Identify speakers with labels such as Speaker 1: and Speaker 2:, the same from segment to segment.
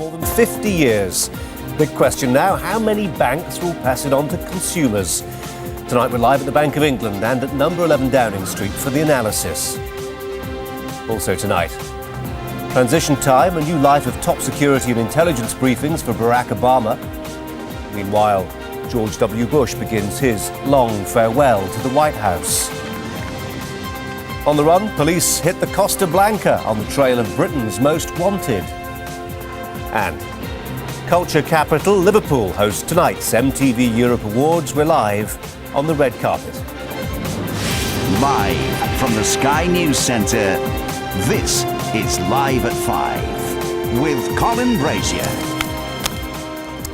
Speaker 1: more than 50 years. Big question now, how many banks will pass it on to consumers? Tonight we're live at the Bank of England and at number 11 Downing Street for the analysis. Also tonight, transition time, a new life of top security and intelligence briefings for Barack Obama. Meanwhile, George W. Bush begins his long farewell to the White House. On the run, police hit the Costa Blanca on the trail of Britain's most wanted. And culture capital Liverpool hosts tonight's MTV Europe Awards. We're live on the red carpet.
Speaker 2: Live from the Sky News Centre, this is Live at 5 with Colin Brazier.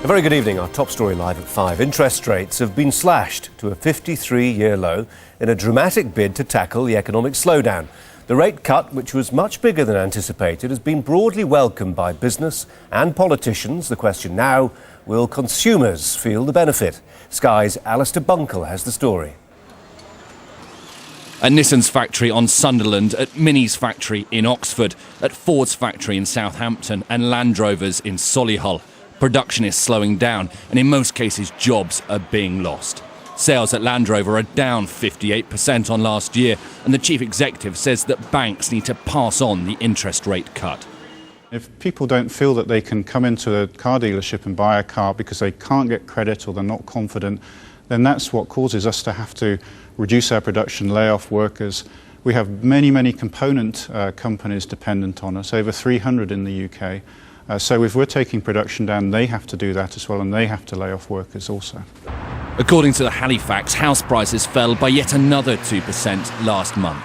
Speaker 1: A very good evening. Our top story live at 5. Interest rates have been slashed to a 53-year low in a dramatic bid to tackle the economic slowdown. The rate cut, which was much bigger than anticipated, has been broadly welcomed by business and politicians. The question now, will consumers feel the benefit? Sky's Alistair Bunkle has the story.
Speaker 3: At Nissan's factory on Sunderland, at Mini's factory in Oxford, at Ford's factory in Southampton and Land Rover's in Solihull. Production is slowing down and in most cases jobs are being lost. Sales at Land Rover are down 58% on last year, and the chief executive says that banks need to pass on the interest rate cut.
Speaker 4: If people don't feel that they can come into a car dealership and buy a car because they can't get credit or they're not confident, then that's what causes us to have to reduce our production, lay off workers. We have many component companies dependent on us, over 300 in the UK. So if we're taking production down, they have to do that as well, and they have to lay off workers also.
Speaker 3: According to the Halifax, house prices fell by yet another 2% last month.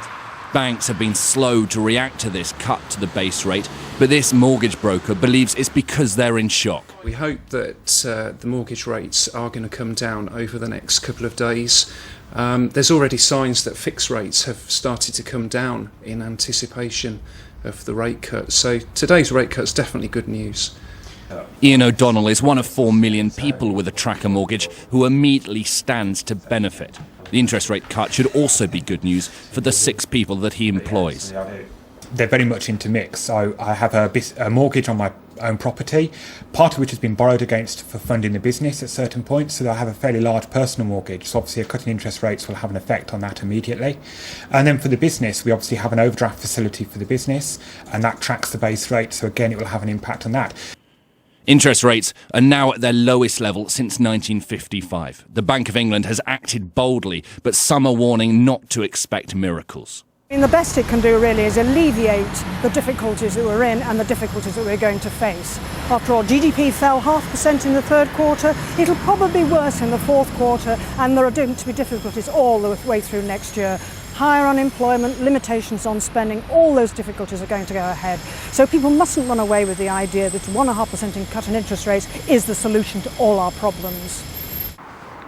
Speaker 3: Banks have been slow to react to this cut to the base rate, but this mortgage broker believes it's because they're in shock.
Speaker 5: We hope that the mortgage rates are going to come down over the next couple of days. There's already signs that fixed rates have started to come down in anticipation of the rate cut. So today's rate cut is definitely good news.
Speaker 3: Ian O'Donnell is one of 4 million people with a tracker mortgage who immediately stands to benefit. The interest rate cut should also be good news for the 6 people that he employs.
Speaker 6: They're very much intermixed. So I have a mortgage on my own property, part of which has been borrowed against for funding the business at certain points. So I have a fairly large personal mortgage. So obviously a cut in interest rates will have an effect on that immediately. And then for the business, we obviously have an overdraft facility for the business, and that tracks the base rate. So again, it will have an impact on that.
Speaker 3: Interest rates are now at their lowest level since 1955. The Bank of England has acted boldly, but some are warning not to expect miracles.
Speaker 7: The best it can do really is alleviate the difficulties that we're in and the difficulties that we're going to face. After all, GDP fell 0.5% in the third quarter. It'll probably be worse in the fourth quarter, and there are going to be difficulties all the way through next year. Higher unemployment, limitations on spending, all those difficulties are going to go ahead. So people mustn't run away with the idea that 1.5% in cut in interest rates is the solution to all our problems.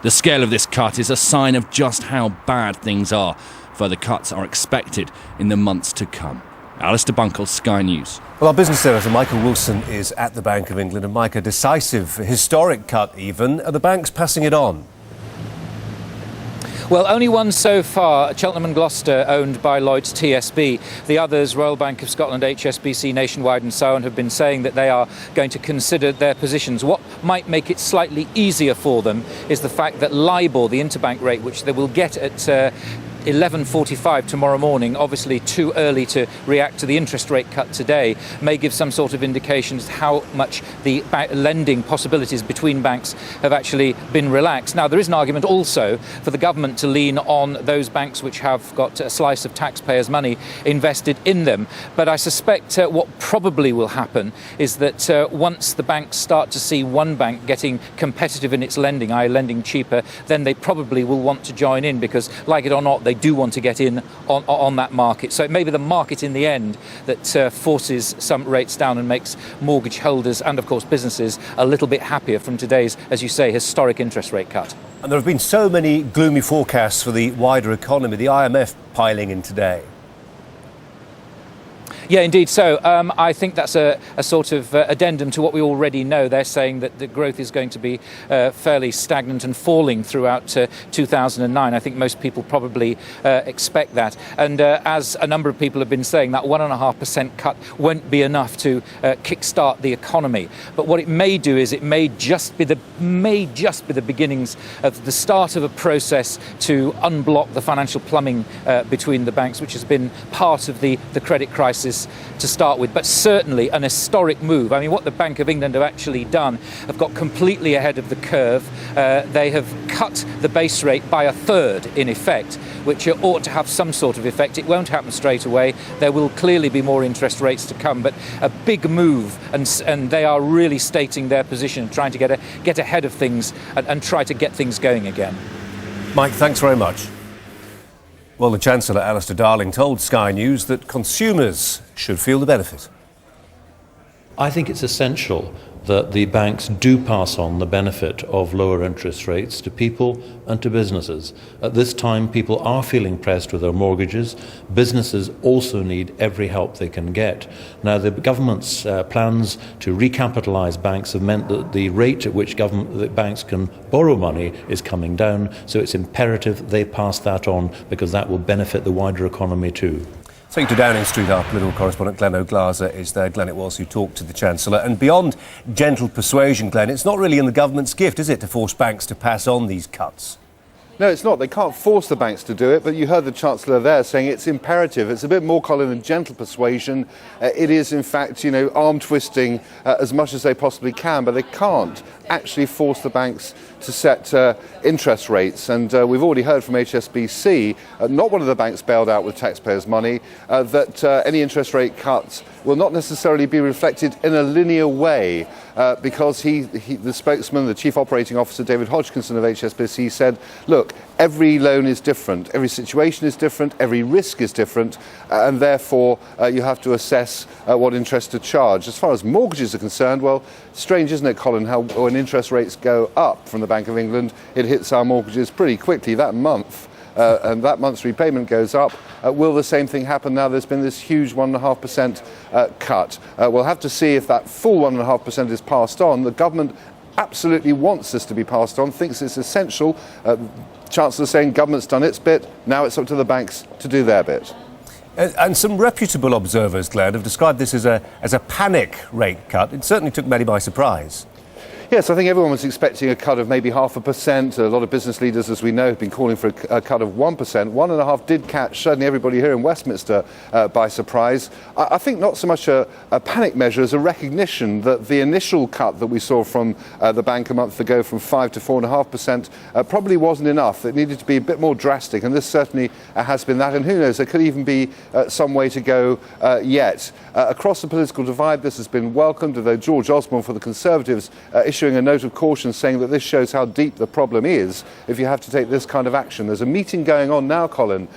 Speaker 3: The scale of this cut is a sign of just how bad things are. Further cuts are expected in the months to come. Alistair Bunkle, Sky News.
Speaker 1: Well, our business editor Michael Wilson is at the Bank of England, and Mike, a decisive, historic cut even. Are the banks passing it on?
Speaker 8: Well, only one so far, Cheltenham and Gloucester, owned by Lloyds TSB. The others, Royal Bank of Scotland, HSBC, Nationwide and so on, have been saying that they are going to consider their positions. What might make it slightly easier for them is the fact that LIBOR, the interbank rate, which they will get at 11:45 tomorrow morning, obviously too early to react to the interest rate cut today, may give some sort of indication as to how much the lending possibilities between banks have actually been relaxed. Now, there is an argument also for the government to lean on those banks which have got a slice of taxpayers' money invested in them. But I suspect what probably will happen is that once the banks start to see one bank getting competitive in its lending, i.e. lending cheaper, then they probably will want to join in because, like it or not, they do want to get in on that market. So it may be the market in the end that forces some rates down and makes mortgage holders and, of course, businesses a little bit happier from today's, as you say, historic interest rate cut.
Speaker 1: And there have been so many gloomy forecasts for the wider economy, the IMF piling in today.
Speaker 8: Yeah, indeed. So I think that's a sort of addendum to what we already know. They're saying that the growth is going to be fairly stagnant and falling throughout 2009. I think most people probably expect that. And as a number of people have been saying, that 1.5% cut won't be enough to kickstart the economy. But what it may do is it may just be the beginnings of the start of a process to unblock the financial plumbing between the banks, which has been part of the credit crisis to start with, but certainly an historic move. I mean, what the Bank of England have actually done, have got completely ahead of the curve. They have cut the base rate by a third, in effect, which ought to have some sort of effect. It won't happen straight away. There will clearly be more interest rates to come, but a big move, and they are really stating their position, trying to get ahead of things and try to get things going again.
Speaker 1: Mike, thanks very much. Well, the Chancellor, Alistair Darling, told Sky News that consumers should feel the benefit.
Speaker 9: I think it's essential that the banks do pass on the benefit of lower interest rates to people and to businesses. At this time, people are feeling pressed with their mortgages. Businesses also need every help they can get. Now, the government's plans to recapitalise banks have meant that the rate at which the banks can borrow money is coming down, so it's imperative they pass that on, because that will benefit the wider economy too.
Speaker 1: Speaking to Downing Street, our political correspondent Glenn O'Glaser is there. Glenn, it was who talked to the Chancellor. And beyond gentle persuasion, Glenn, it's not really in the government's gift, is it, to force banks to pass on these cuts?
Speaker 10: No, it's not. They can't force the banks to do it, but you heard the Chancellor there saying it's imperative. It's a bit more, Colin, than gentle persuasion. It is, in fact, arm twisting as much as they possibly can, but they can't actually force the banks to set interest rates. And we've already heard from HSBC, not one of the banks bailed out with taxpayers' money, that any interest rate cuts will not necessarily be reflected in a linear way, because the spokesman, the chief operating officer, David Hodgkinson of HSBC, said, look, every loan is different, every situation is different, every risk is different, and therefore you have to assess what interest to charge. As far as mortgages are concerned, well, strange, isn't it, Colin, how when interest rates go up from the Bank of England, it hits our mortgages pretty quickly that month. And that month's repayment goes up. Will the same thing happen now there's been this huge 1.5% cut? We'll have to see if that full 1.5% is passed on. The government absolutely wants this to be passed on, thinks it's essential. Chancellor saying government's done its bit, now it's up to the banks to do their bit.
Speaker 1: And some reputable observers, Glenn, have described this as a panic rate cut. It certainly took many by surprise.
Speaker 10: Yes, I think everyone was expecting a cut of maybe 0.5%. A lot of business leaders, as we know, have been calling for a cut of 1%. 1.5% did catch certainly everybody here in Westminster by surprise. I think not so much a panic measure as a recognition that the initial cut that we saw from the bank a month ago from 5 to 4.5% probably wasn't enough. It needed to be a bit more drastic, and this certainly has been that. And who knows, there could even be some way to go yet. Across the political divide, this has been welcomed, although George Osborne for the Conservatives issuing a note of caution saying that this shows how deep the problem is if you have to take this kind of action. There's a meeting going on now, Colin,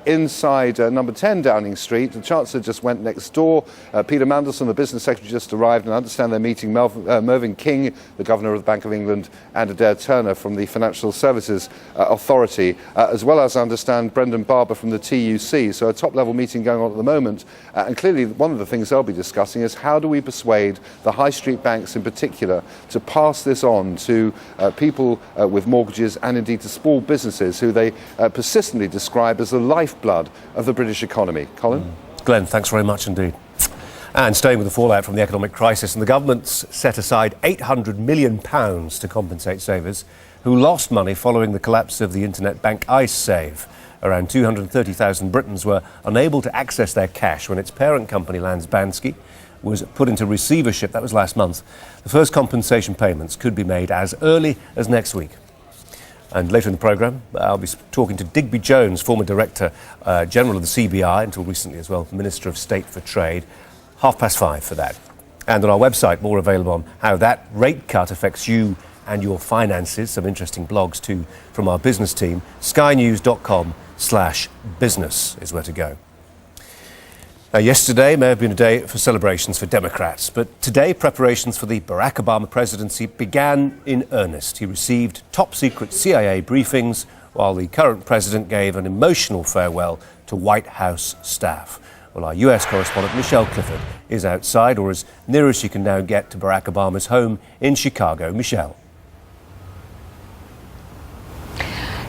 Speaker 10: inside number 10 Downing Street. The Chancellor just went next door. Peter Mandelson, the Business Secretary, just arrived, and I understand they're meeting Mervyn King, the Governor of the Bank of England, and Adair Turner from the Financial Services Authority, as well as, I understand, Brendan Barber from the TUC. So a top-level meeting going on at the moment. And clearly one of the things they'll be discussing is how do we persuade the high street banks in particular to pass this on to people with mortgages and indeed to small businesses who they persistently describe as the lifeblood of the British economy. Colin?
Speaker 1: Glenn, thanks very much indeed. And staying with the fallout from the economic crisis, and the government's set aside £800 million to compensate savers who lost money following the collapse of the internet bank IceSave. Around 230,000 Britons were unable to access their cash when its parent company, Landsbansky, was put into receivership. That was last month. The first compensation payments could be made as early as next week. And later in the programme, I'll be talking to Digby Jones, former Director General of the CBI, until recently as well, Minister of State for Trade. 5:30 for that. And on our website, more available on how that rate cut affects you and your finances. Some interesting blogs too from our business team. skynews.com/business is where to go. Now, yesterday may have been a day for celebrations for Democrats, but today preparations for the Barack Obama presidency began in earnest. He received top-secret CIA briefings while the current president gave an emotional farewell to White House staff. Well, our US correspondent Michelle Clifford is outside, or as near as she can now get to Barack Obama's home in Chicago. Michelle.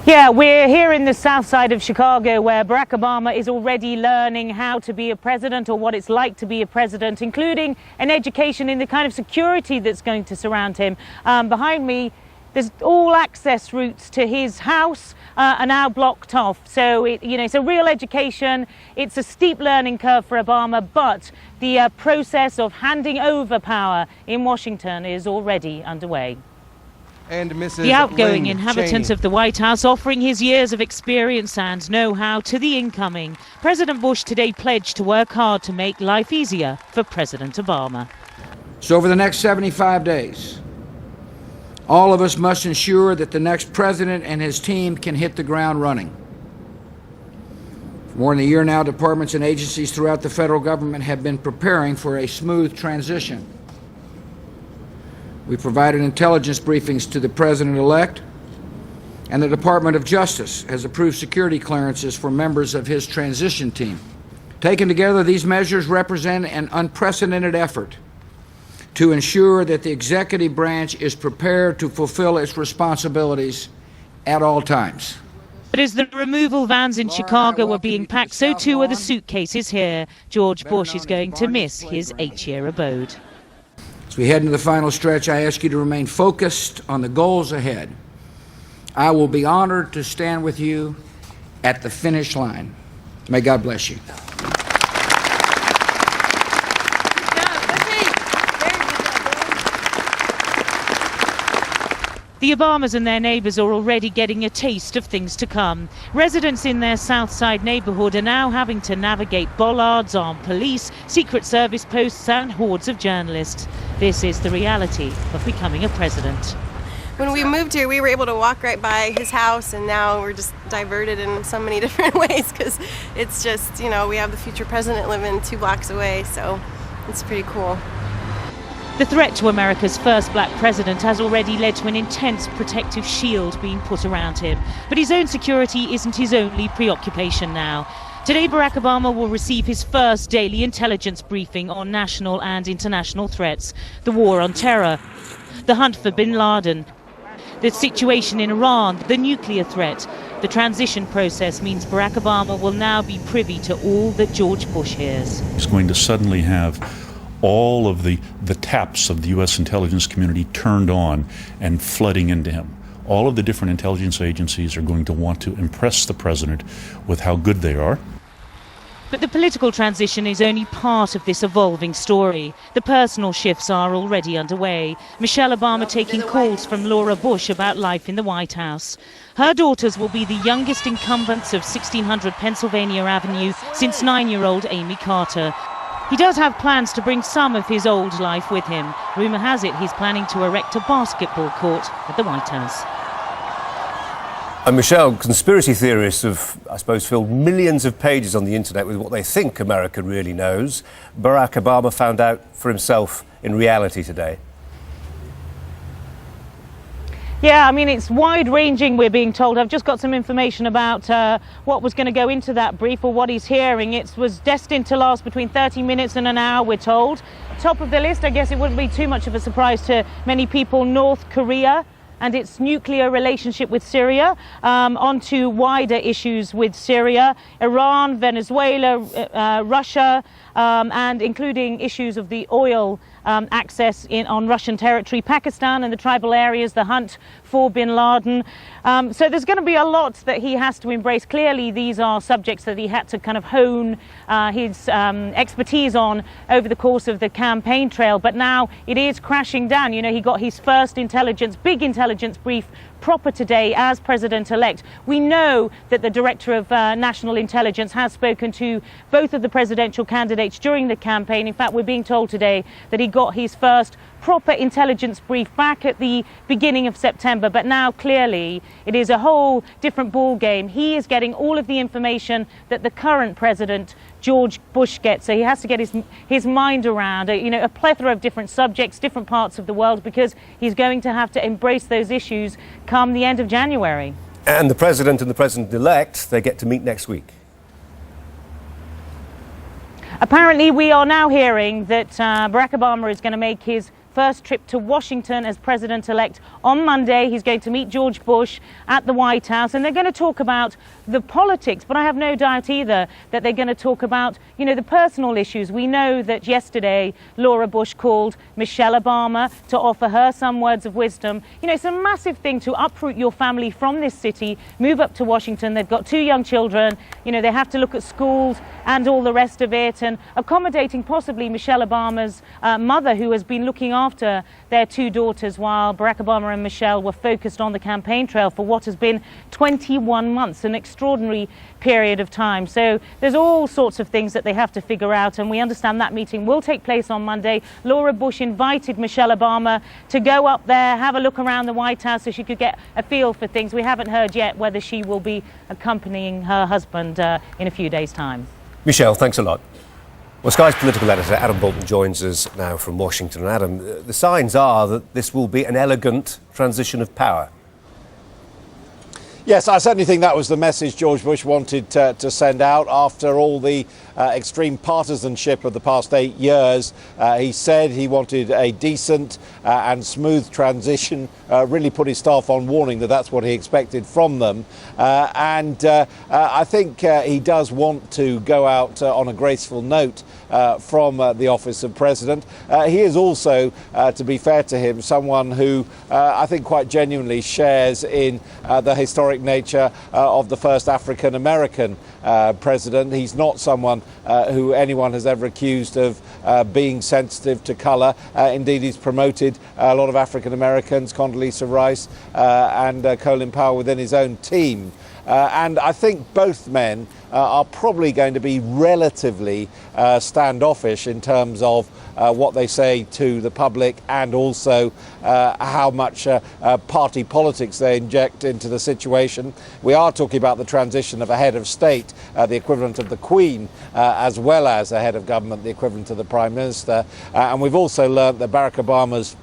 Speaker 11: Yeah, we're here in the south side of Chicago where Barack Obama is already learning how to be a president, or what it's like to be a president, including an education in the kind of security that's going to surround him. Behind me, there's all access routes to his house are now blocked off. So, it's a real education. It's a steep learning curve for Obama, but the process of handing over power in Washington is already underway.
Speaker 12: And Mrs.
Speaker 11: The outgoing
Speaker 12: Lynn
Speaker 11: inhabitant
Speaker 12: Cheney.
Speaker 11: of the White House offering his years of experience and know-how to the incoming. President Bush today pledged to work hard to make life easier for President Obama.
Speaker 13: So over the next 75 days, all of us must ensure that the next president and his team can hit the ground running. For more than a year now, departments and agencies throughout the federal government have been preparing for a smooth transition. We provided intelligence briefings to the president-elect, and the Department of Justice has approved security clearances for members of his transition team. Taken together, these measures represent an unprecedented effort to ensure that the executive branch is prepared to fulfill its responsibilities at all times.
Speaker 11: But as the removal vans in Chicago were being packed, so too are the suitcases here. George Bush is going to miss his 8-year abode.
Speaker 13: As we head into the final stretch, I ask you to remain focused on the goals ahead. I will be honored to stand with you at the finish line. May God bless you.
Speaker 11: The Obamas and their neighbours are already getting a taste of things to come. Residents in their South Side neighbourhood are now having to navigate bollards, armed police, Secret Service posts and hordes of journalists. This is the reality of becoming a president.
Speaker 14: When we moved here, we were able to walk right by his house, and now we're just diverted in so many different ways because it's just, we have the future president living 2 blocks away, so it's pretty cool.
Speaker 11: The threat to America's first black president has already led to an intense protective shield being put around him. But his own security isn't his only preoccupation now. Today, Barack Obama will receive his first daily intelligence briefing on national and international threats, the war on terror, the hunt for bin Laden, the situation in Iran, the nuclear threat. The transition process means Barack Obama will now be privy to all that George Bush hears.
Speaker 15: He's going to suddenly have all of the taps of the U.S. intelligence community turned on and flooding into him. All of the different intelligence agencies are going to want to impress the president with how good they are.
Speaker 11: But the political transition is only part of this evolving story. The personal shifts are already underway. Michelle Obama taking calls from Laura Bush about life in the White House. Her daughters will be the youngest incumbents of 1600 Pennsylvania Avenue since 9-year-old Amy Carter. He does have plans to bring some of his old life with him. Rumour has it he's planning to erect a basketball court at the White House.
Speaker 1: And Michelle, conspiracy theorists have, I suppose, filled millions of pages on the internet with what they think America really knows. Barack Obama found out for himself in reality today.
Speaker 11: Yeah, I mean, it's wide-ranging, we're being told. I've just got some information about what was going to go into that brief, or what he's hearing. It was destined to last between 30 minutes and an hour, we're told. Top of the list, I guess it wouldn't be too much of a surprise to many people, North Korea and its nuclear relationship with Syria, onto wider issues with Syria, Iran, Venezuela, Russia, and including issues of the oil access on Russian territory, Pakistan and the tribal areas, the hunt for bin Laden. So there's going to be a lot that he has to embrace. Clearly, these are subjects that he had to kind of hone his expertise on over the course of the campaign trail. But now it is crashing down. He got his first big intelligence brief proper today as president-elect. We know that the Director of National Intelligence has spoken to both of the presidential candidates during the campaign. In fact, we're being told today that he got his first proper intelligence brief back at the beginning of September. But now, clearly, it is a whole different ball game. He is getting all of the information that the current president, George Bush, gets. So he has to get his mind around a plethora of different subjects, different parts of the world, because he's going to have to embrace those issues come the end of January.
Speaker 1: And the president and the president-elect, they get to meet next week.
Speaker 11: Apparently, we are now hearing that Barack Obama is going to make his first trip to Washington as president-elect on Monday. He's going to meet George Bush at the White House, and they're going to talk about the politics, but I have no doubt either that they're going to talk about, the personal issues. We know that yesterday Laura Bush called Michelle Obama to offer her some words of wisdom. It's a massive thing to uproot your family from this city, move up to Washington. They've got 2 young children. They have to look at schools and all the rest of it, and accommodating possibly Michelle Obama's mother, who has been looking after their 2 daughters while Barack Obama and Michelle were focused on the campaign trail for what has been 21 months, an extraordinary period of time. So there's all sorts of things that they have to figure out, and we understand that meeting will take place on Monday. Laura Bush invited Michelle Obama to go up there, have a look around the White House so she could get a feel for things. We haven't heard yet whether she will be accompanying her husband in a few days' time.
Speaker 1: Michelle, thanks a lot. Well, Sky's political editor Adam Bolton joins us now from Washington. And Adam, the signs are that this will be an elegant transition of power.
Speaker 12: Yes, I certainly think that was the message George Bush wanted to send out after all the extreme partisanship of the past 8 years. He said he wanted a decent and smooth transition, really put his staff on warning that that's what he expected from them. I think he does want to go out on a graceful note from the office of president. He is also, to be fair to him, someone who I think quite genuinely shares in the historic nature of the first African American president. He's not someone who anyone has ever accused of being sensitive to colour. Indeed, he's promoted a lot of African Americans, Condoleezza Rice and Colin Powell, within his own team. And I think both men are probably going to be relatively standoffish in terms of what they say to the public, and also how much party politics they inject into the situation. We are talking about the transition of a head of state, the equivalent of the Queen, as well as a head of government, the equivalent of the Prime Minister. And we've also learnt that Barack Obama's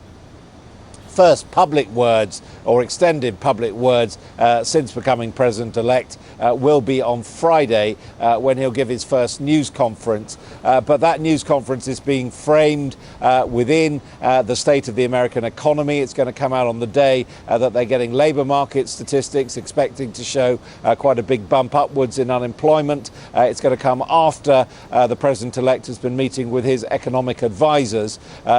Speaker 12: first public words, or extended public words, since becoming president-elect will be on Friday when he'll give his first news conference. But that news conference is being framed within the state of the American economy. It's going to come out on the day that they're getting labour market statistics, expecting to show quite a big bump upwards in unemployment. It's going to come after the president-elect has been meeting with his economic advisors.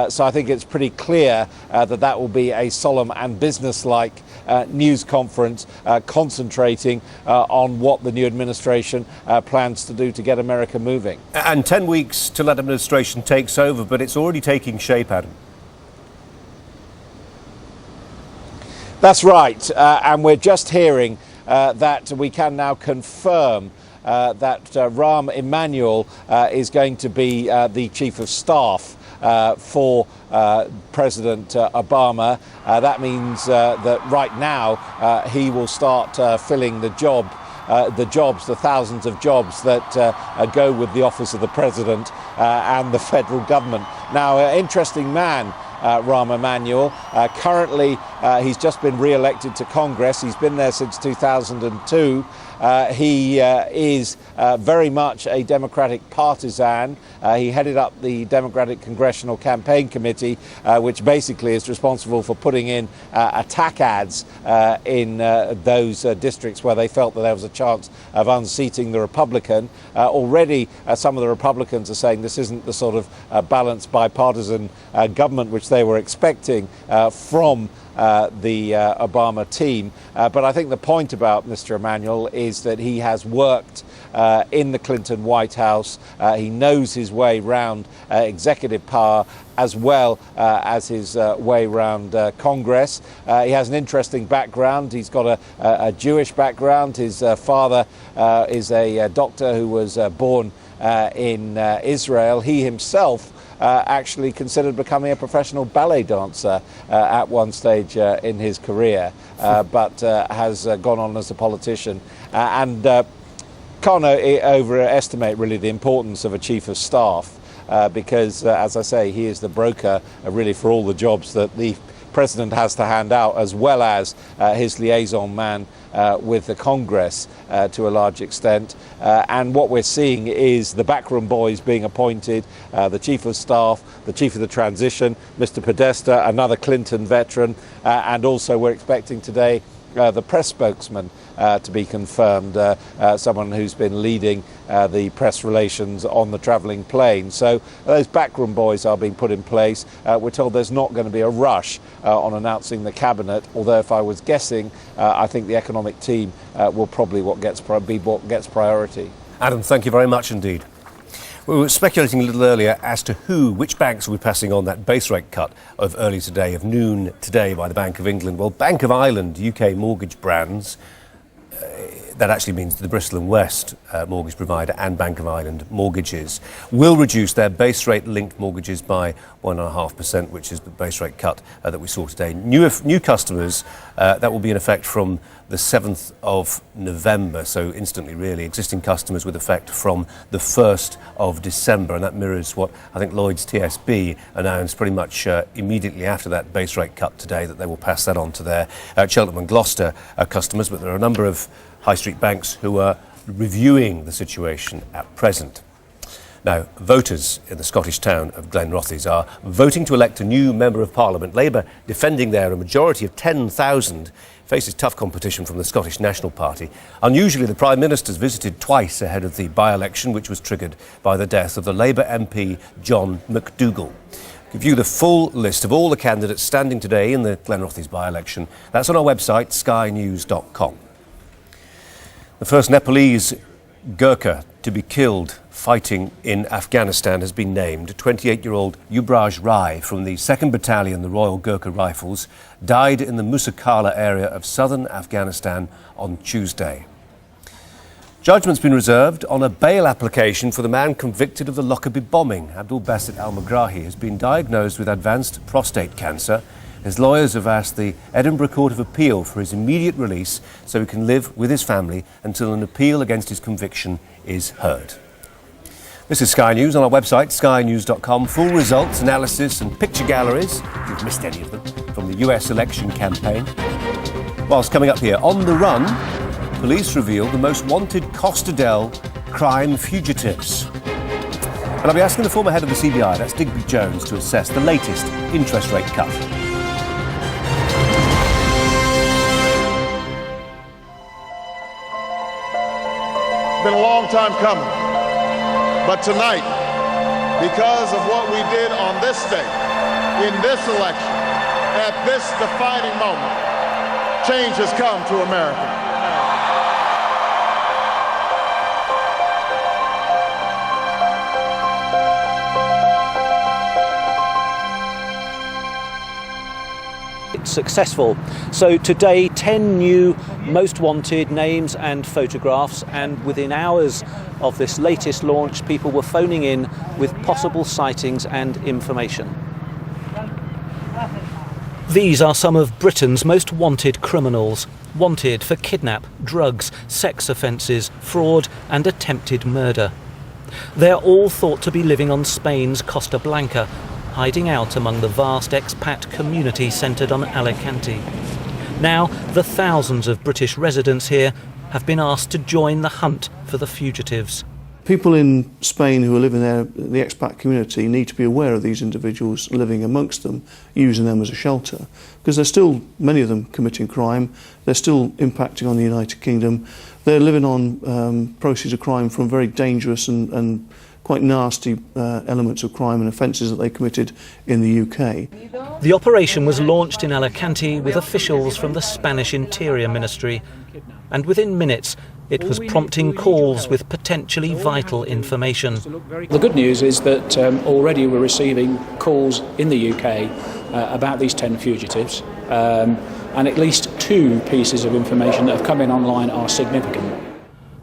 Speaker 12: So I think it's pretty clear that will be a solemn and business-like news conference concentrating on what the new administration plans to do to get America moving.
Speaker 1: And 10 weeks till that administration takes over, but it's already taking shape, Adam.
Speaker 12: That's right, and we're just hearing that we can now confirm that Rahm Emanuel is going to be the Chief of Staff for President Obama. That means that right now he will start filling the jobs, the thousands of jobs that go with the office of the president and the federal government. Now, interesting man, Rahm Emanuel. Currently, he's just been re-elected to Congress. He's been there since 2002. He is very much a Democratic partisan. He headed up the Democratic Congressional Campaign Committee, which basically is responsible for putting in attack ads in those districts where they felt that there was a chance of unseating the Republican. Already, some of the Republicans are saying this isn't the sort of balanced bipartisan government which they were expecting from the Obama team. But I think the point about Mr. Emanuel is that he has worked in the Clinton White House. He knows his way round executive power as well as his way round Congress. He has an interesting background. He's got a Jewish background. His father is a doctor who was born in Israel. He himself actually considered becoming a professional ballet dancer at one stage in his career, but has gone on as a politician. And can't overestimate really the importance of a chief of staff, because, as I say, he is the broker really for all the jobs that the President has to hand out, as well as his liaison man with the Congress to a large extent. And what we're seeing is the backroom boys being appointed, the Chief of Staff, the Chief of the Transition, Mr. Podesta, another Clinton veteran, and also we're expecting today the press spokesman to be confirmed, someone who's been leading the press relations on the travelling plane. So those backroom boys are being put in place. We're told there's not going to be a rush on announcing the cabinet, although if I was guessing, I think the economic team will probably be what gets priority.
Speaker 1: Adam, thank you very much indeed. We were speculating a little earlier as to which banks will be passing on that base rate cut of early today, of noon today by the Bank of England. Well, Bank of Ireland, UK mortgage brands, that actually means the Bristol and West mortgage provider and Bank of Ireland mortgages, will reduce their base rate linked mortgages by 1.5%, which is the base rate cut that we saw today. New customers, that will be in effect from the 7th of November, so instantly really. Existing customers with effect from the 1st of December, and that mirrors what I think Lloyds TSB announced pretty much immediately after that base rate cut today, that they will pass that on to their Cheltenham and Gloucester customers. But there are a number of high street banks who are reviewing the situation at present. Now, voters in the Scottish town of Glenrothes are voting to elect a new Member of Parliament. Labour, defending there a majority of 10,000, faces tough competition from the Scottish National Party. Unusually, the Prime Minister's visited twice ahead of the by-election, which was triggered by the death of the Labour MP John McDougall. To view the full list of all the candidates standing today in the Glenrothes by-election, that's on our website, skynews.com. The first Nepalese Gurkha to be killed fighting in Afghanistan has been named. 28-year-old Yubraj Rai from the 2nd Battalion, the Royal Gurkha Rifles, died in the Musakala area of southern Afghanistan on Tuesday. Judgment's been reserved on a bail application for the man convicted of the Lockerbie bombing. Abdul Basit Al-Magrahi has been diagnosed with advanced prostate cancer. His lawyers have asked the Edinburgh Court of Appeal for his immediate release so he can live with his family until an appeal against his conviction is heard. This is Sky News on our website, skynews.com. Full results, analysis and picture galleries, if you've missed any of them, from the US election campaign. Whilst coming up here, on the run, police reveal the most wanted Costa del crime fugitives. And I'll be asking the former head of the CBI, that's Digby Jones, to assess the latest interest rate cut.
Speaker 16: Been a long time coming, but tonight, because of what we did on this day, in this election, at this defining moment, change has come to America.
Speaker 17: Successful. So today, 10 new most wanted names and photographs, and within hours of this latest launch, people were phoning in with possible sightings and information. These are some of Britain's most wanted criminals, wanted for kidnap, drugs, sex offences, fraud and attempted murder. They're all thought to be living on Spain's Costa Blanca, hiding out among the vast expat community centred on Alicante. Now, the thousands of British residents here have been asked to join the hunt for the fugitives.
Speaker 18: People in Spain who are living there, the expat community, need to be aware of these individuals living amongst them, using them as a shelter, because there's still many of them committing crime, they're still impacting on the United Kingdom, they're living on proceeds of crime from very dangerous and quite nasty elements of crime and offences that they committed in the UK.
Speaker 17: The operation was launched in Alicante with officials from the Spanish Interior Ministry, and within minutes it was prompting calls with potentially vital information.
Speaker 19: The good news is that already we're receiving calls in the UK about these 10 fugitives, and at least 2 pieces of information that have come in online are significant.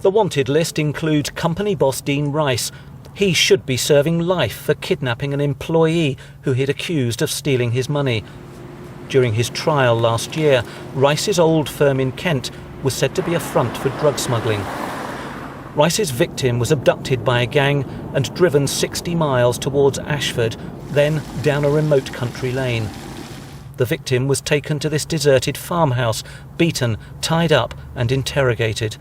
Speaker 17: The wanted list includes company boss Dean Rice. He should be serving life for kidnapping an employee who he'd accused of stealing his money. During his trial last year, Rice's old firm in Kent was said to be a front for drug smuggling. Rice's victim was abducted by a gang and driven 60 miles towards Ashford, then down a remote country lane. The victim was taken to this deserted farmhouse, beaten, tied up and interrogated.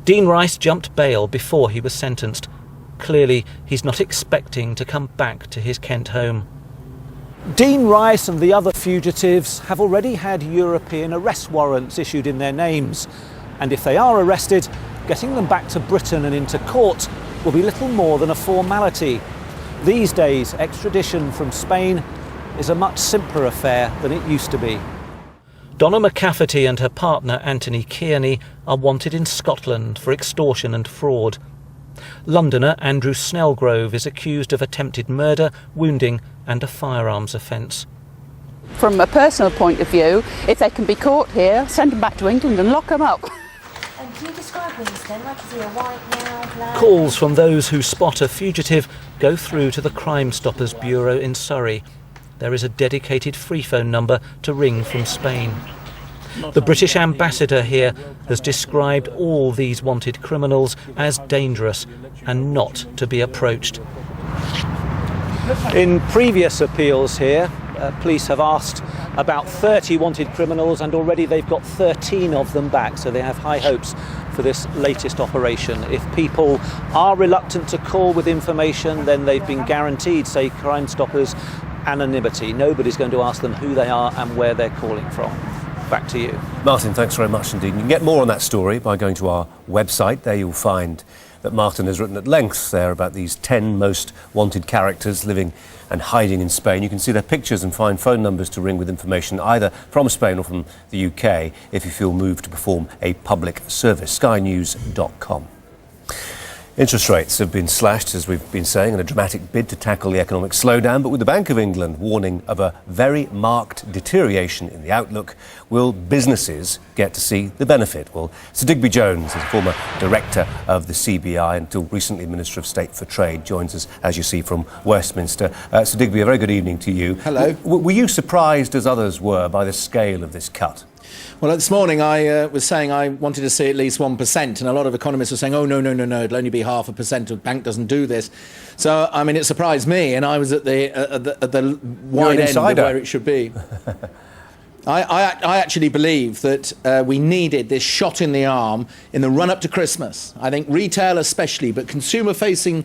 Speaker 17: Dean Rice jumped bail before he was sentenced. Clearly, he's not expecting to come back to his Kent home. Dean Rice and the other fugitives have already had European arrest warrants issued in their names. And if they are arrested, getting them back to Britain and into court will be little more than a formality. These days, extradition from Spain is a much simpler affair than it used to be. Donna McCafferty and her partner Anthony Kearney are wanted in Scotland for extortion and fraud. Londoner Andrew Snellgrove is accused of attempted murder, wounding and a firearms offence.
Speaker 20: From a personal point of view, if they can be caught here, send them back to England and lock them up.
Speaker 21: Can you describe Winston? Like, is he a white now, black?
Speaker 17: Calls from those who spot a fugitive go through to the Crime Stoppers Bureau in Surrey. There is a dedicated free phone number to ring from Spain. The British ambassador here has described all these wanted criminals as dangerous and not to be approached. In previous appeals here, police have asked about 30 wanted criminals and already they've got 13 of them back, so they have high hopes for this latest operation. If people are reluctant to call with information, then they've been guaranteed, say Crime Stoppers, anonymity. Nobody's going to ask them who they are and where they're calling from. Back to you.
Speaker 1: Martin, thanks very much indeed. You can get more on that story by going to our website. There you'll find that Martin has written at length there about these 10 most wanted characters living and hiding in Spain. You can see their pictures and find phone numbers to ring with information either from Spain or from the UK if you feel moved to perform a public service. skynews.com. Interest rates have been slashed, as we've been saying, in a dramatic bid to tackle the economic slowdown, but with the Bank of England warning of a very marked deterioration in the outlook, will businesses get to see the benefit? Well, Sir Digby Jones, as former director of the CBI, until recently Minister of State for Trade, joins us, as you see, from Westminster. Sir Digby, a very good evening to you.
Speaker 22: Hello.
Speaker 1: Were you surprised, as others were, by the scale of this cut?
Speaker 22: Well, this morning I was saying I wanted to see at least 1%, and a lot of economists were saying, oh, no, it'll only be 0.5%, the bank doesn't do this. So, I mean, it surprised me, and I was at the wide end of where it should be. I actually believe that we needed this shot in the arm in the run-up to Christmas. I think retail especially, but consumer-facing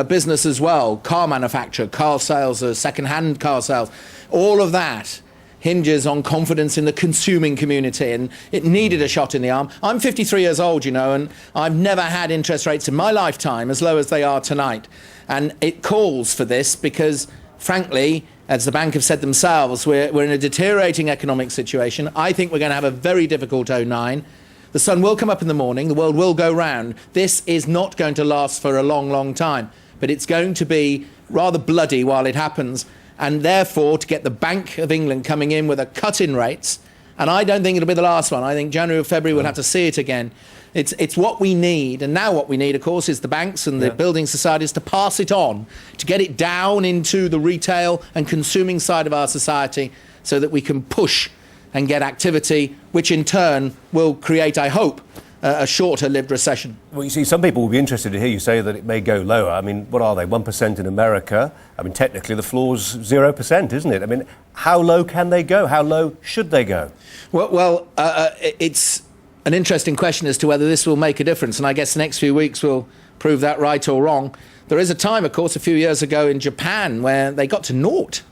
Speaker 22: business as well, car manufacture, car sales, second-hand car sales, all of that hinges on confidence in the consuming community, and it needed a shot in the arm. I'm 53 years old, you know, and I've never had interest rates in my lifetime as low as they are tonight. And it calls for this because, frankly, as the bank have said themselves, we're in a deteriorating economic situation. I think we're going to have a very difficult 09. The sun will come up in the morning, the world will go round. This is not going to last for a long, long time, but it's going to be rather bloody while it happens. And therefore, to get the Bank of England coming in with a cut in rates, and I don't think it'll be the last one. I think January or February we'll have to see it again. It's what we need, and now what we need, of course, is the banks and the building societies to pass it on, to get it down into the retail and consuming side of our society so that we can push and get activity, which in turn will create, I hope, a shorter-lived recession.
Speaker 1: Well, you see, some people will be interested to hear you say that it may go lower. I mean, what are they, 1% in America? I mean, technically the floor's 0%, isn't it? I mean, how low can they go? How low should they go?
Speaker 22: Well, it's an interesting question as to whether this will make a difference, and I guess the next few weeks will prove that right or wrong. There is a time, of course, a few years ago in Japan where they got to naught,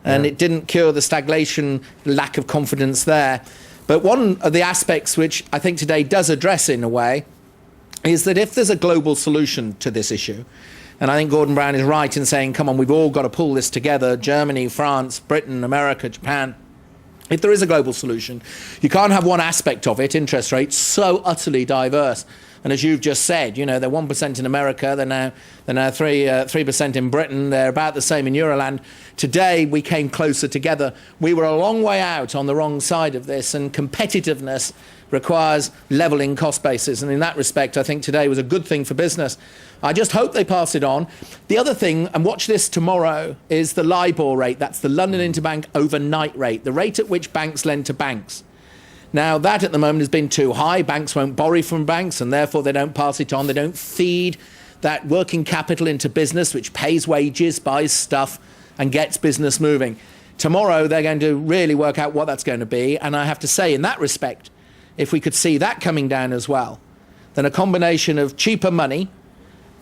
Speaker 22: and it didn't cure the stagnation, lack of confidence there. But one of the aspects which I think today does address in a way is that if there's a global solution to this issue, and I think Gordon Brown is right in saying, come on, we've all got to pull this together, Germany, France, Britain, America, Japan. If there is a global solution, you can't have one aspect of it, interest rates, so utterly diverse. And as you've just said, you know, they're 1% in America, they're now 3% in Britain, they're about the same in Euroland. Today, we came closer together. We were a long way out on the wrong side of this, and competitiveness requires levelling cost bases. And in that respect, I think today was a good thing for business. I just hope they pass it on. The other thing, and watch this tomorrow, is the LIBOR rate. That's the London Interbank overnight rate, the rate at which banks lend to banks. Now, that at the moment has been too high. Banks won't borrow from banks, and therefore they don't pass it on. They don't feed that working capital into business, which pays wages, buys stuff, and gets business moving. Tomorrow they're going to really work out what that's going to be, and I have to say in that respect, if we could see that coming down as well, then a combination of cheaper money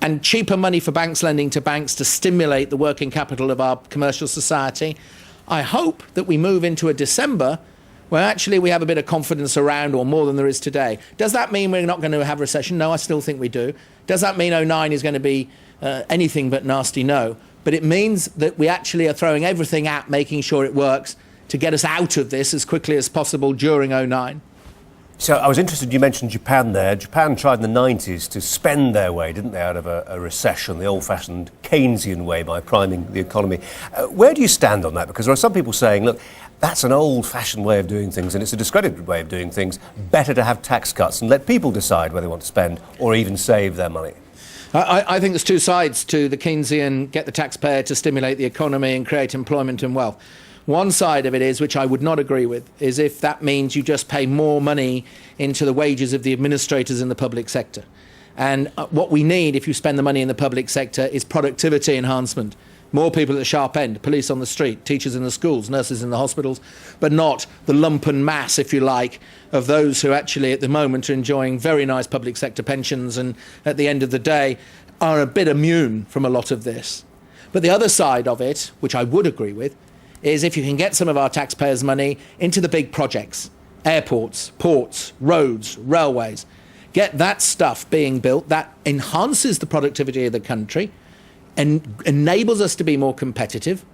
Speaker 22: and cheaper money for banks lending to banks to stimulate the working capital of our commercial society, I hope that we move into a December where actually we have a bit of confidence around, or more than there is today. Does that mean we're not going to have recession? No, I still think we do. Does that mean 09 is going to be anything but nasty? No. But it means that we actually are throwing everything at making sure it works to get us out of this as quickly as possible during 09.
Speaker 1: So I was interested, you mentioned Japan there. Japan tried in the 90s to spend their way, didn't they, out of a recession, the old-fashioned Keynesian way, by priming the economy. Where do you stand on that? Because there are some people saying, look, that's an old-fashioned way of doing things and it's a discredited way of doing things. Better to have tax cuts and let people decide whether they want to spend or even save their money.
Speaker 22: I think there's two sides to the Keynesian get the taxpayer to stimulate the economy and create employment and wealth. One side of it is, which I would not agree with, is if that means you just pay more money into the wages of the administrators in the public sector. And what we need, if you spend the money in the public sector, is productivity enhancement. More people at the sharp end, police on the street, teachers in the schools, nurses in the hospitals, but not the lumpen mass, if you like, of those who actually at the moment are enjoying very nice public sector pensions and at the end of the day are a bit immune from a lot of this. But the other side of it, which I would agree with, is if you can get some of our taxpayers' money into the big projects, airports, ports, roads, railways, get that stuff being built, that enhances the productivity of the country and enables us to be more competitive,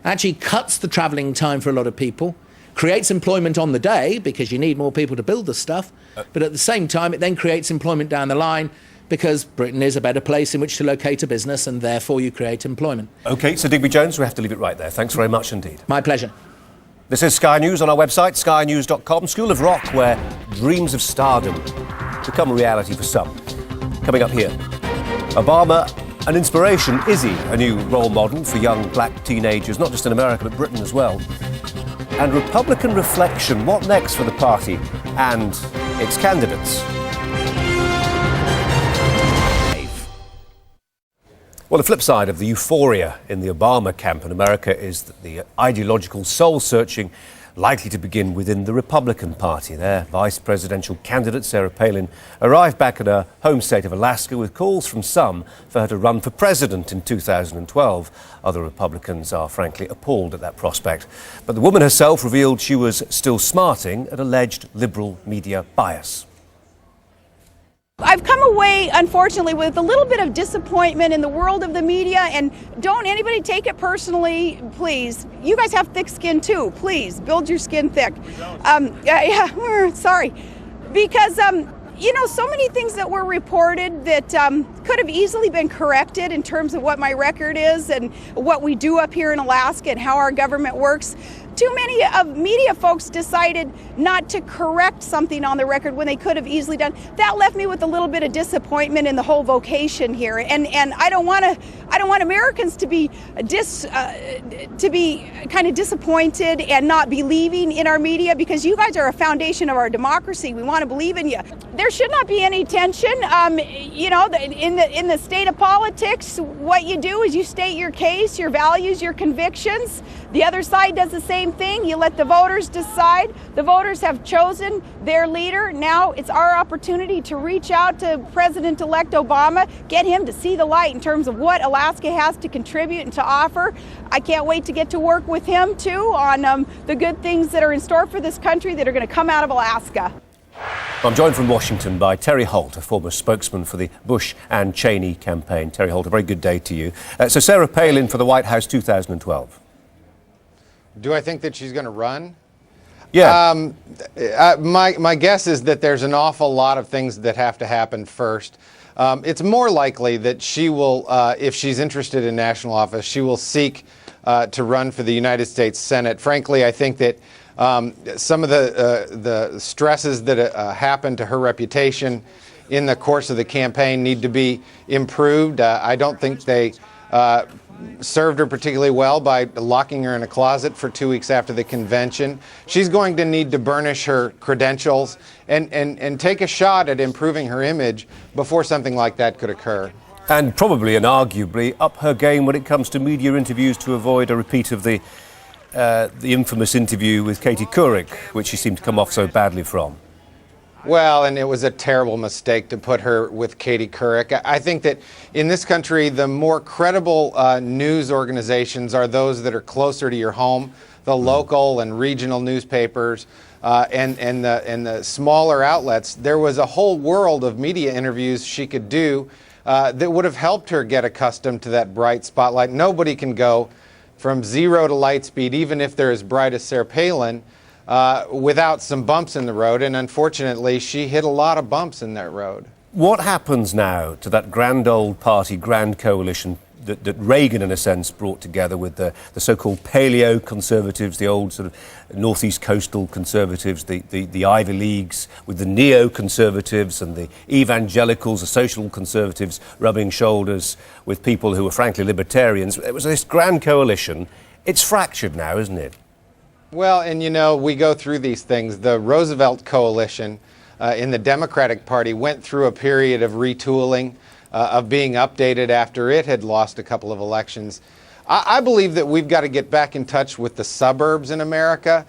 Speaker 22: actually cuts the travelling time for a lot of people, creates employment on the day because you need more people to build the stuff, but at the same time it then creates employment down the line because Britain is a better place in which to locate a business and therefore you create employment.
Speaker 1: OK, so Digby Jones, we have to leave it right there. Thanks very much indeed.
Speaker 22: My pleasure.
Speaker 1: This is Sky News on our website, skynews.com. School of Rock, where dreams of stardom become a reality for some. Coming up here, Obama, an inspiration. Izzy, a new role model for young black teenagers, not just in America, but Britain as well. And Republican reflection, what next for the party and its candidates? Well, the flip side of the euphoria in the Obama camp in America is that the ideological soul-searching likely to begin within the Republican Party. Their vice presidential candidate, Sarah Palin, arrived back in her home state of Alaska with calls from some for her to run for president in 2012. Other Republicans are frankly appalled at that prospect. But the woman herself revealed she was still smarting at alleged liberal media bias.
Speaker 2: I've come away, unfortunately, with a little bit of disappointment in the world of the media, and don't anybody take it personally, please. You guys have thick skin too. Please build your skin thick. Sorry, because you know, so many things that were reported that could have easily been corrected in terms of what my record is and what we do up here in Alaska and how our government works. Too many of media folks decided not to correct something on the record when they could have easily done. That left me with a little bit of disappointment in the whole vocation here, and I don't want Americans to be kind of disappointed and not believing in our media, because you guys are a foundation of our democracy. We want to believe in you. There should not be any tension. You know, in the state of politics, what you do is you state your case, your values, your convictions. The other side does the same thing. You let the voters decide. The voters have chosen their leader. Now it's our opportunity to reach out to President-elect Obama, get him to see the light in terms of what Alaska has to contribute and to offer. I can't wait to get to work with him, too, on the good things that are in store for this country that are going to come out of Alaska.
Speaker 1: I'm joined from Washington by Terry Holt, a former spokesman for the Bush and Cheney campaign. Terry Holt, a very good day to you. So Sarah Palin for the White House 2012.
Speaker 4: Do I think that she's going to run?
Speaker 1: Yeah.
Speaker 4: My guess is that there's an awful lot of things that have to happen first. It's more likely that she will, if she's interested in national office, she will seek to run for the United States Senate. Frankly, I think that some of the stresses that happened to her reputation in the course of the campaign need to be improved. I don't think they served her particularly well by locking her in a closet for 2 weeks after the convention. She's going to need to burnish her credentials and take a shot at improving her image before something like that could occur.
Speaker 1: And probably and arguably up her game when it comes to media interviews to avoid a repeat of the the infamous interview with Katie Couric, which she seemed to come off so badly from.
Speaker 4: Well, and it was a terrible mistake to put her with Katie Couric. I think that in this country, the more credible news organizations are those that are closer to your home, the local and regional newspapers, and the smaller outlets. There was a whole world of media interviews she could do that would have helped her get accustomed to that bright spotlight. Nobody can go from 0 to light speed, even if they're as bright as Sarah Palin, without some bumps in the road, and unfortunately she hit a lot of bumps in that road.
Speaker 1: What happens now to that grand old party, grand coalition that Reagan, in a sense, brought together with the so-called paleo conservatives, the old sort of northeast coastal conservatives, the Ivy Leagues, with the neo-conservatives and the evangelicals, the social conservatives, rubbing shoulders with people who were frankly libertarians? It was this grand coalition. It's fractured now, isn't it?
Speaker 4: Well, and you know, we go through these things. The Roosevelt coalition in the Democratic Party went through a period of retooling, of being updated after it had lost a couple of elections. I believe that we've got to get back in touch with the suburbs in America.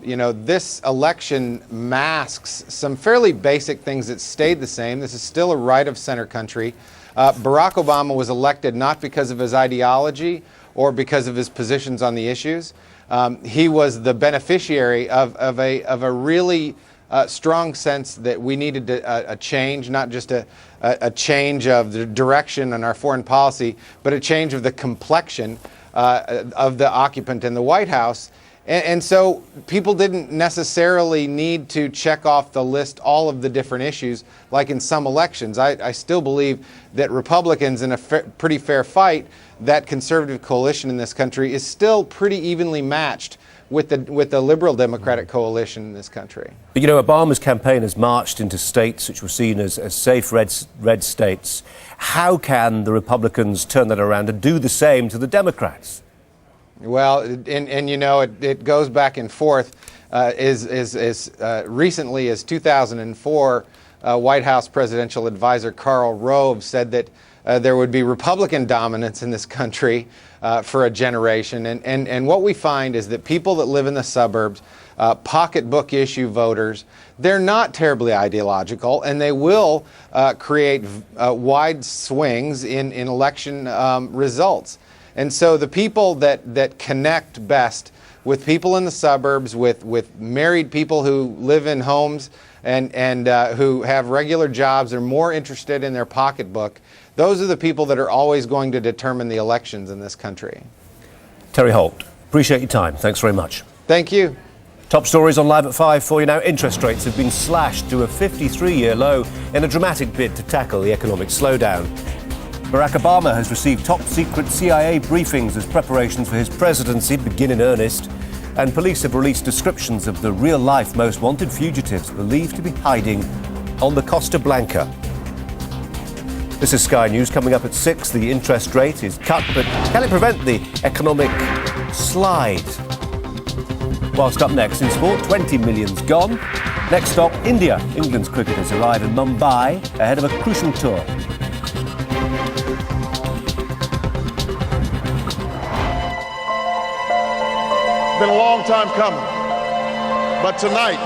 Speaker 4: You know, this election masks some fairly basic things that stayed the same. This is still a right-of-center country. Barack Obama was elected not because of his ideology or because of his positions on the issues. He was the beneficiary of a really strong sense that we needed a change, not just a change of the direction in our foreign policy, but a change of the complexion of the occupant in the White House. And so people didn't necessarily need to check off the list all of the different issues like in some elections. I still believe that Republicans, in a pretty fair fight, that conservative coalition in this country is still pretty evenly matched with the liberal Democratic coalition in this country.
Speaker 1: But you know, Obama's campaign has marched into states which were seen as safe red states. How can the Republicans turn that around and do the same to the Democrats?
Speaker 4: Well, and you know, it goes back and forth. As recently as 2004, White House presidential advisor Karl Rove said that there would be Republican dominance in this country for a generation. And what we find is that people that live in the suburbs, pocketbook issue voters, they're not terribly ideological, and they will create wide swings in election results. And so the people that connect best with people in the suburbs, with married people who live in homes and who have regular jobs, are more interested in their pocketbook, those are the people that are always going to determine the elections in this country.
Speaker 1: Terry Holt, appreciate your time. Thanks very much.
Speaker 4: Thank you.
Speaker 1: Top stories on Live at 5 for you now. Interest rates have been slashed to a 53-year low in a dramatic bid to tackle the economic slowdown. Barack Obama has received top-secret CIA briefings as preparations for his presidency begin in earnest, and police have released descriptions of the real-life most wanted fugitives believed to be hiding on the Costa Blanca. This is Sky News. Coming up at 6, the interest rate is cut, but can it prevent the economic slide? Whilst up next in sport, 20 million's gone. Next stop, India. England's cricketers arrive in Mumbai ahead of a crucial tour.
Speaker 16: Been a long time coming, but tonight,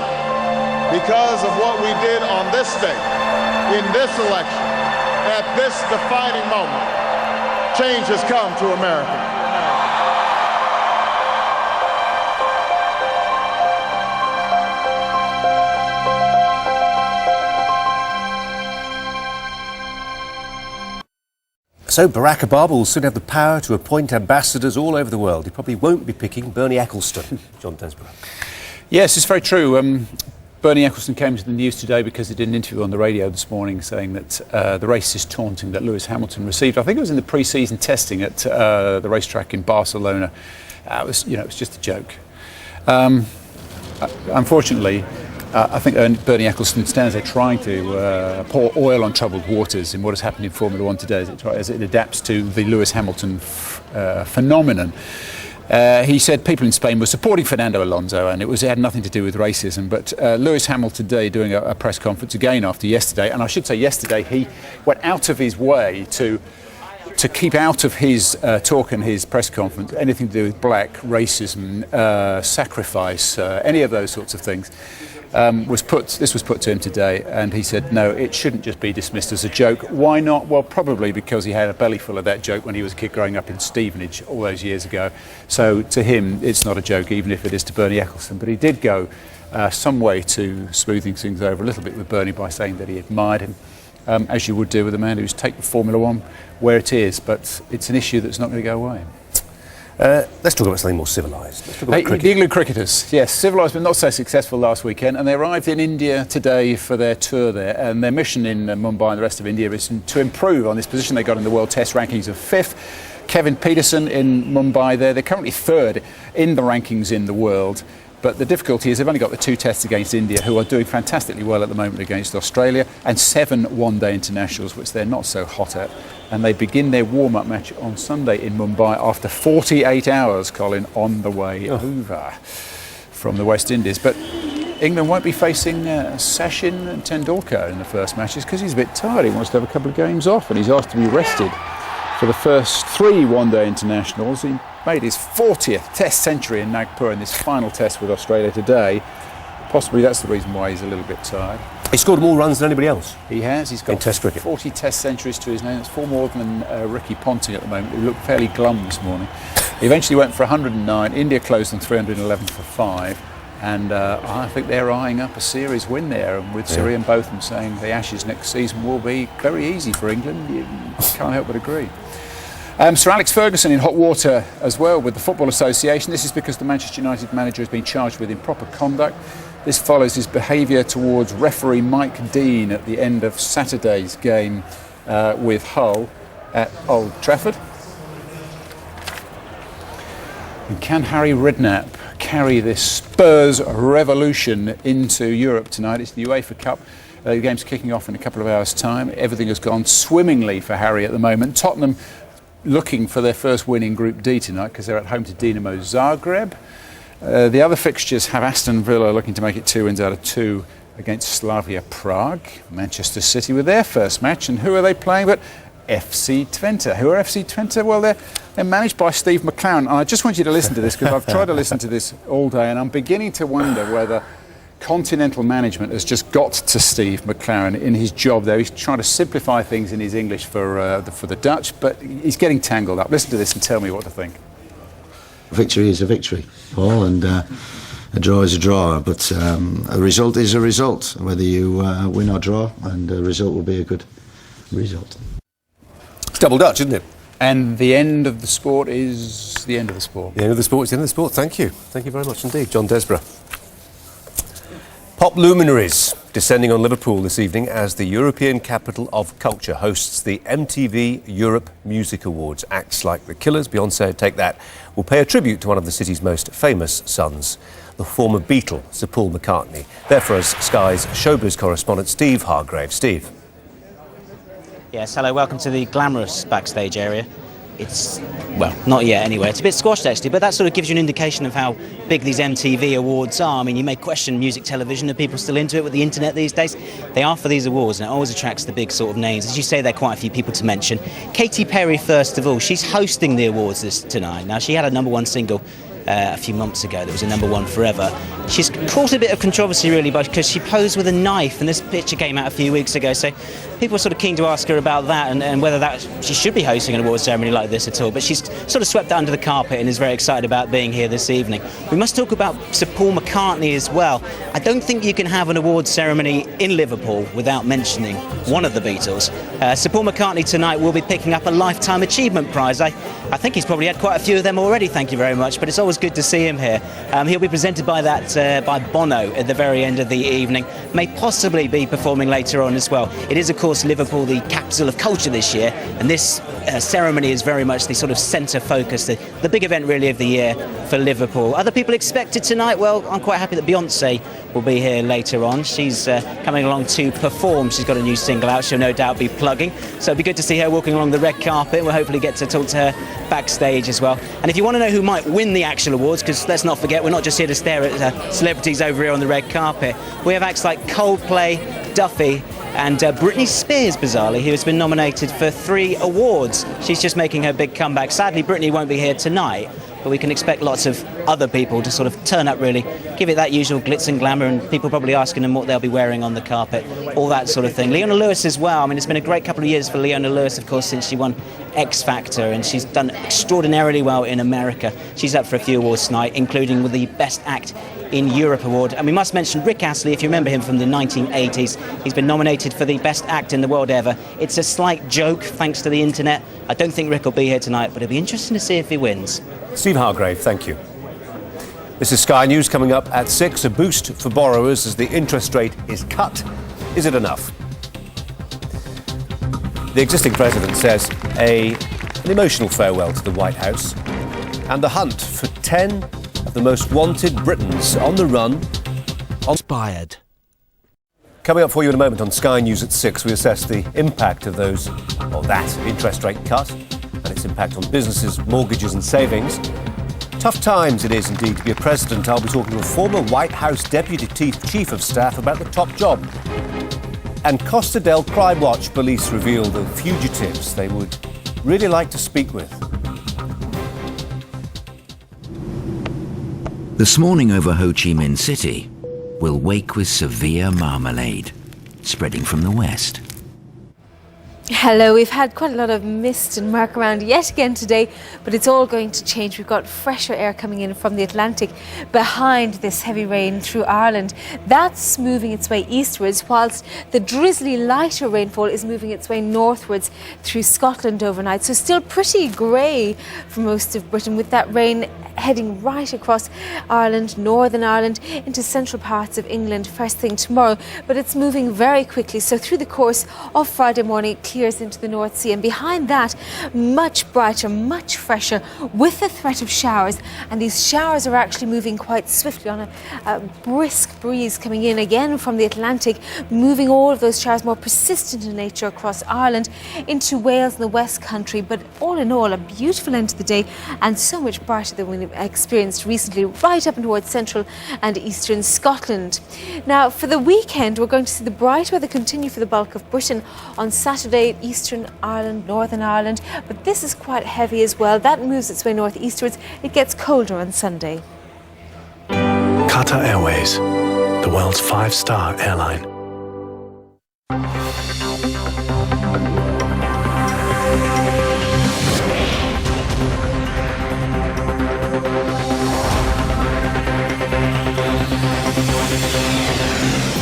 Speaker 16: because of what we did on this day, in this election, at this defining moment, change has come to America.
Speaker 1: So Barack Obama will soon have the power to appoint ambassadors all over the world. He probably won't be picking Bernie Ecclestone. John Desborough.
Speaker 5: Yes, it's very true. Bernie Ecclestone came to the news today because he did an interview on the radio this morning saying that the racist taunting that Lewis Hamilton received, I think it was in the pre-season testing at the racetrack in Barcelona, it was just a joke. Unfortunately, I think Bernie Ecclestone stands there trying to pour oil on troubled waters in what has happened in Formula One today as it adapts to the Lewis Hamilton phenomenon. He said people in Spain were supporting Fernando Alonso and it had nothing to do with racism. But Lewis Hamilton today doing a press conference again after yesterday, and I should say yesterday he went out of his way to to keep out of his talk and his press conference anything to do with black racism, sacrifice, any of those sorts of things. This was put to him today, and he said, no, it shouldn't just be dismissed as a joke. Why not? Well, probably because he had a belly full of that joke when he was a kid growing up in Stevenage all those years ago. So to him, it's not a joke, even if it is to Bernie Ecclestone. But he did go some way to smoothing things over a little bit with Bernie by saying that he admired him, as you would do with a man who's taken Formula One where it is. But it's an issue that's not going to go away.
Speaker 1: Let's talk about something more civilised. Let's talk about cricket.
Speaker 5: The England cricketers, yes, civilised but not so successful last weekend, and they arrived in India today for their tour there, and their mission in Mumbai and the rest of India is to improve on this position they got in the World Test rankings of 5th. Kevin Pietersen in Mumbai there, they're currently 3rd in the rankings in the world. But the difficulty is they've only got the 2 tests against India, who are doing fantastically well at the moment against Australia, and 7 one-day internationals, which they're not so hot at. And they begin their warm-up match on Sunday in Mumbai after 48 hours, Colin, on the way over from the West Indies. But England won't be facing Sachin Tendulkar in the first matches because he's a bit tired. He wants to have a couple of games off, and he's asked to be rested for the first 3 one-day internationals. He made his 40th Test century in Nagpur in this final Test with Australia today. Possibly that's the reason why he's a little bit tired.
Speaker 1: He scored more runs than anybody else.
Speaker 5: He has. He's got
Speaker 1: in Test cricket.
Speaker 5: 40 Test centuries to his name. That's 4 more than Ricky Ponting at the moment, who looked fairly glum this morning. He eventually went for 109. India closed on 311 for 5. And I think they're eyeing up a series win there, and with Surya and Botham saying the Ashes next season will be very easy for England. You can't help but agree. Sir Alex Ferguson in hot water as well with the Football Association. This is because the Manchester United manager has been charged with improper conduct. This follows his behaviour towards referee Mike Dean at the end of Saturday's game with Hull at Old Trafford. And can Harry Redknapp carry this Spurs revolution into Europe tonight? It's the UEFA Cup. The game's kicking off in a couple of hours' time. Everything has gone swimmingly for Harry at the moment. Tottenham looking for their first win in Group D tonight because they're at home to Dinamo Zagreb. The other fixtures have Aston Villa looking to make it 2 wins out of 2 against Slavia Prague. Manchester City with their first match, and who are they playing but FC Twente? Who are FC Twente? Well, they're managed by Steve McClaren. And I just want you to listen to this because I've tried to listen to this all day, and I'm beginning to wonder whether continental management has just got to Steve McClaren in his job there. He's trying to simplify things in his English for the Dutch, but he's getting tangled up. Listen to this and tell me what to think.
Speaker 6: A victory is a victory, Paul, and a draw is a draw, but a result is a result, whether you win or draw, and a result will be a good result.
Speaker 1: It's double Dutch, isn't it?
Speaker 5: And the end of the sport is the end of the sport.
Speaker 1: The end of the sport is the end of the sport. Thank you. Thank you very much indeed, John Desborough. Pop luminaries descending on Liverpool this evening as the European Capital of Culture hosts the MTV Europe Music Awards. Acts like The Killers, Beyoncé, Take That, will pay a tribute to one of the city's most famous sons, the former Beatle, Sir Paul McCartney. There for us, Sky's showbiz correspondent Steve Hargrave. Steve.
Speaker 7: Yes, hello, welcome to the glamorous backstage area. It's, well, not yet anyway. It's a bit squashed actually, but that sort of gives you an indication of how big these MTV awards are. I mean, you may question music television. Are people still into it with the internet these days? They are for these awards, and it always attracts the big sort of names. As you say, there are quite a few people to mention. Katy Perry, first of all, she's hosting the awards tonight. Now, she had a #1 single a few months ago that was a #1 forever. She's caused a bit of controversy really because she posed with a knife, and this picture came out a few weeks ago, so people were sort of keen to ask her about that and whether that she should be hosting an award ceremony like this at all, but she's sort of swept that under the carpet and is very excited about being here this evening. We must talk about Sir Paul McCartney as well. I don't think you can have an award ceremony in Liverpool without mentioning one of the Beatles. Sir Paul McCartney tonight will be picking up a Lifetime Achievement Prize. I think he's probably had quite a few of them already, thank you very much, but it's always good to see him here. He'll be presented by by Bono at the very end of the evening. May possibly be performing later on as well. It is, of course, Liverpool, the capital of culture this year, and this ceremony is very much the sort of centre focus, the big event really of the year for Liverpool. Other people expected tonight? Well, I'm quite happy that Beyoncé will be here later on. She's coming along to perform. She's got a new single out. She'll no doubt be plugging. So it'll be good to see her walking along the red carpet. We'll hopefully get to talk to her backstage as well. And if you want to know who might win the actual awards, because let's not forget, we're not just here to stare at celebrities over here on the red carpet. We have acts like Coldplay, Duffy, and Britney Spears, bizarrely, who has been nominated for 3 awards. She's just making her big comeback. Sadly, Britney won't be here tonight, but we can expect lots of other people to sort of turn up, really, give it that usual glitz and glamour, and people probably asking them what they'll be wearing on the carpet, all that sort of thing. Leona Lewis as well. I mean, it's been a great couple of years for Leona Lewis, of course, since she won X Factor, and she's done extraordinarily well in America. She's up for a few awards tonight, including with the Best Act in Europe award. And we must mention Rick Astley, if you remember him from the 1980s. He's been nominated for the Best Act in the world ever. It's a slight joke, thanks to the internet. I don't think Rick will be here tonight, but it'll be interesting to see if he wins.
Speaker 1: Steve Hargrave, thank you. This is Sky News coming up at 6. A boost for borrowers as the interest rate is cut. Is it enough? The existing president says an emotional farewell to the White House, and the hunt for 10 of the most wanted Britons on the run. Inspired. Coming up for you in a moment on Sky News at 6, we assess the impact of that interest rate cut and its impact on businesses, mortgages and savings. Tough times it is indeed to be a president. I'll be talking to a former White House Deputy Chief of Staff about the top job. And Costa del Crime Watch police reveal the fugitives they would really like to speak with.
Speaker 3: This morning over Ho Chi Minh City will wake with severe marmalade spreading from the west.
Speaker 8: Hello, we've had quite a lot of mist and murk around yet again today, but it's all going to change. We've got fresher air coming in from the Atlantic behind this heavy rain through Ireland. That's moving its way eastwards, whilst the drizzly lighter rainfall is moving its way northwards through Scotland overnight. So still pretty grey for most of Britain, with that rain heading right across Ireland, Northern Ireland, into central parts of England first thing tomorrow. But it's moving very quickly, so through the course of Friday morning it clears into the North Sea, and behind that much brighter, much fresher, with the threat of showers. And these showers are actually moving quite swiftly on a brisk breeze coming in again from the Atlantic, moving all of those showers, more persistent in nature, across Ireland into Wales and the West Country. But all in all, a beautiful end to the day, and so much brighter than we experienced recently, right up and towards central and eastern Scotland. Now, for the weekend, we're going to see the bright weather continue for the bulk of Britain. On Saturday, eastern Ireland, Northern Ireland, but this is quite heavy as well. That moves its way northeastwards. It gets colder on Sunday.
Speaker 23: Qatar Airways, the world's 5-star airline.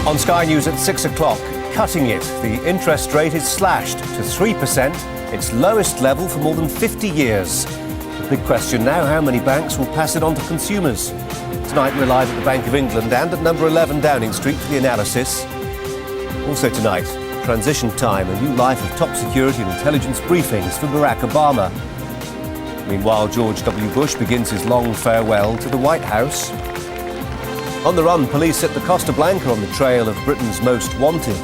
Speaker 1: On Sky News at 6 o'clock, cutting it. The interest rate is slashed to 3%, its lowest level for more than 50 years. The big question now, how many banks will pass it on to consumers? Tonight we're live at the Bank of England and at number 11 Downing Street for the analysis. Also tonight, transition time, a new life of top security and intelligence briefings for Barack Obama. Meanwhile, George W. Bush begins his long farewell to the White House. On the run, police at the Costa Blanca on the trail of Britain's most wanted.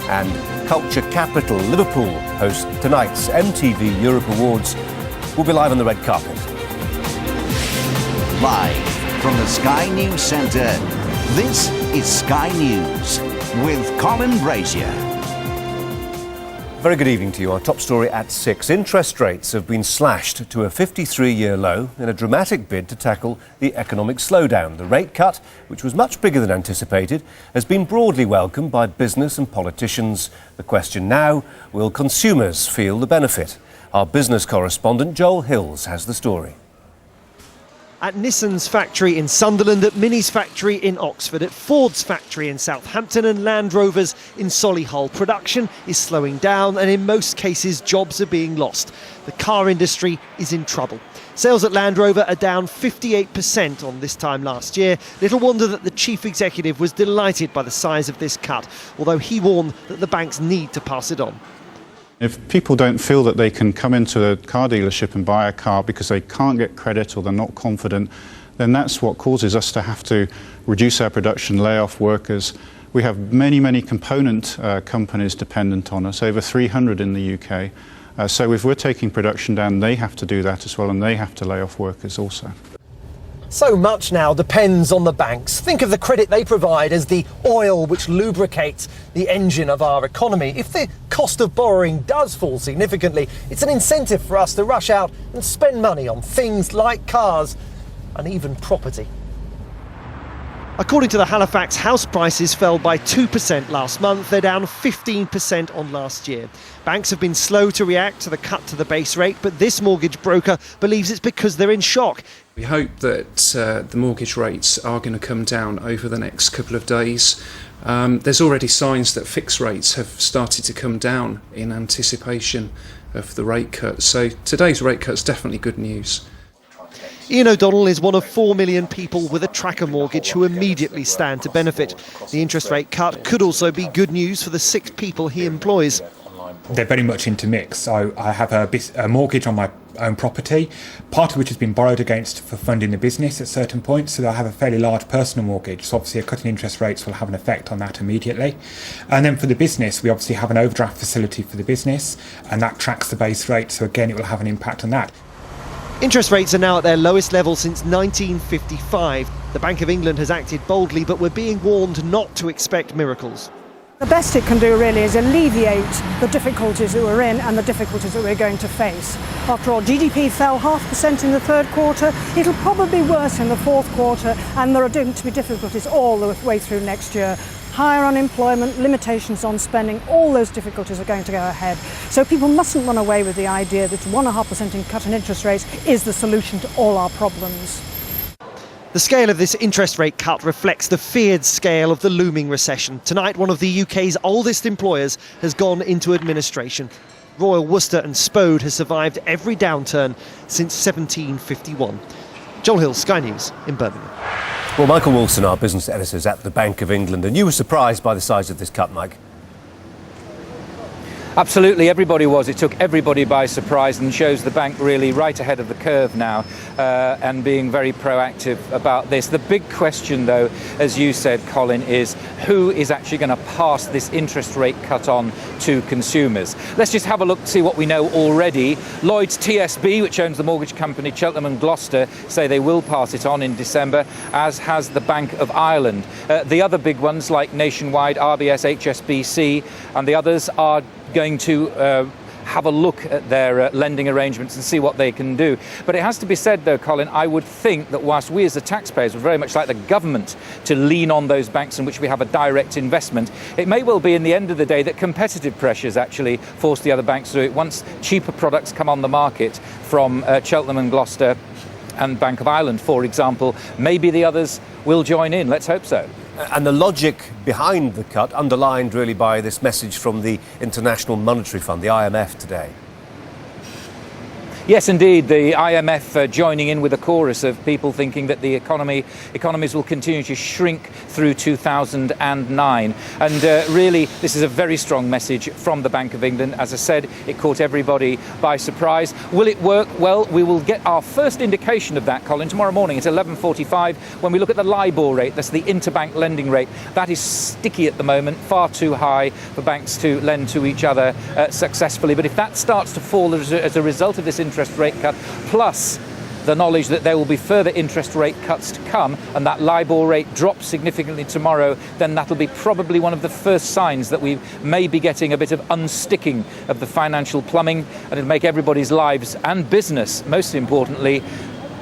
Speaker 1: And culture capital Liverpool hosts tonight's MTV Europe Awards. We'll be live on the red carpet.
Speaker 3: Live from the Sky News Centre, this is Sky News with Colin Brazier.
Speaker 1: Very good evening to you. Our top story at 6. Interest rates have been slashed to a 53-year low in a dramatic bid to tackle the economic slowdown. The rate cut, which was much bigger than anticipated, has been broadly welcomed by business and politicians. The question now, will consumers feel the benefit? Our business correspondent Joel Hills has the story.
Speaker 24: At Nissan's factory in Sunderland, at Mini's factory in Oxford, at Ford's factory in Southampton and Land Rover's in Solihull, production is slowing down and in most cases jobs are being lost. The car industry is in trouble. Sales at Land Rover are down 58% on this time last year. Little wonder that the chief executive was delighted by the size of this cut, although he warned that the banks need to pass it on.
Speaker 25: If people don't feel that they can come into a car dealership and buy a car because they can't get credit or they're not confident, then that's what causes us to have to reduce our production, lay off workers. We have many component companies dependent on us, over 300 in the UK. So if we're taking production down, they have to do that as well, and they have to lay off workers also.
Speaker 24: So much now depends on the banks. Think of the credit they provide as the oil which lubricates the engine of our economy. If the cost of borrowing does fall significantly, it's an incentive for us to rush out and spend money on things like cars and even property. According to the Halifax, house prices fell by 2% last month. They're down 15% on last year. Banks have been slow to react to the cut to the base rate, but this mortgage broker believes it's because they're in shock.
Speaker 9: We hope that the mortgage rates are going to come down over the next couple of days. There's already signs that fixed rates have started to come down in anticipation of the rate cut. So today's rate cut is definitely good news.
Speaker 24: Ian O'Donnell is one of 4 million people with a tracker mortgage who immediately stand to benefit. The interest rate cut could also be good news for the 6 people he employs.
Speaker 10: They're very much intermixed. So I have a mortgage on my own property, part of which has been borrowed against for funding the business at certain points. So I have a fairly large personal mortgage. So obviously a cut in interest rates will have an effect on that immediately. And then for the business, we obviously have an overdraft facility for the business, and that tracks the base rate. So again, it will have an impact on that.
Speaker 24: Interest rates are now at their lowest level since 1955. The Bank of England has acted boldly, but we're being warned not to expect miracles.
Speaker 13: The best it can do really is alleviate the difficulties that we're in and the difficulties that we're going to face. After all, GDP fell 0.5% in the third quarter. It'll probably be worse in the fourth quarter, and there are going to be difficulties all the way through next year. Higher unemployment, limitations on spending, all those difficulties are going to go ahead. So people mustn't run away with the idea that 1.5% cut in interest rates is the solution to all our problems. The scale of this interest rate cut reflects the feared scale of the looming recession. Tonight, one of the UK's oldest employers has gone into administration. Royal Worcester and Spode has survived every downturn since 1751. Joel Hill, Sky News in Birmingham.
Speaker 1: Well, Michael Wilson, our business editor, is at the Bank of England, and you were surprised by the size of this cut, Mike.
Speaker 14: Absolutely, everybody was. It took everybody by surprise and shows the bank really right ahead of the curve now and being very proactive about this. The big question, though, as you said, Colin, is who is actually going to pass this interest rate cut on to consumers? Let's just have a look, see what we know already. Lloyds TSB, which owns the mortgage company Cheltenham and Gloucester, say they will pass it on in December, as has the Bank of Ireland. The other big ones like Nationwide, RBS, HSBC and the others are going to have a look at their lending arrangements and see what they can do. But it has to be said, though, Colin, I would think that whilst we as the taxpayers would very much like the government to lean on those banks in which we have a direct investment, it may well be in the end of the day that competitive pressures actually force the other banks to do it. Once cheaper products come on the market from Cheltenham and Gloucester and Bank of Ireland, for example, maybe the others will join in. Let's hope so.
Speaker 1: And the logic behind the cut underlined really by this message from the International Monetary Fund, the IMF, today.
Speaker 14: Yes, indeed, the IMF joining in with a chorus of people thinking that the economies will continue to shrink through 2009. And really, this is a very strong message from the Bank of England. As I said, it caught everybody by surprise. Will it work? Well, we will get our first indication of that, Colin, tomorrow morning at 11:45 when we look at the LIBOR rate. That's the interbank lending rate. That is sticky at the moment, far too high for banks to lend to each other successfully. But if that starts to fall as a result of this interest rate cut, plus the knowledge that there will be further interest rate cuts to come, and that LIBOR rate drops significantly tomorrow, then that'll be probably one of the first signs that we may be getting a bit of unsticking of the financial plumbing, and it'll make everybody's lives and business, most importantly,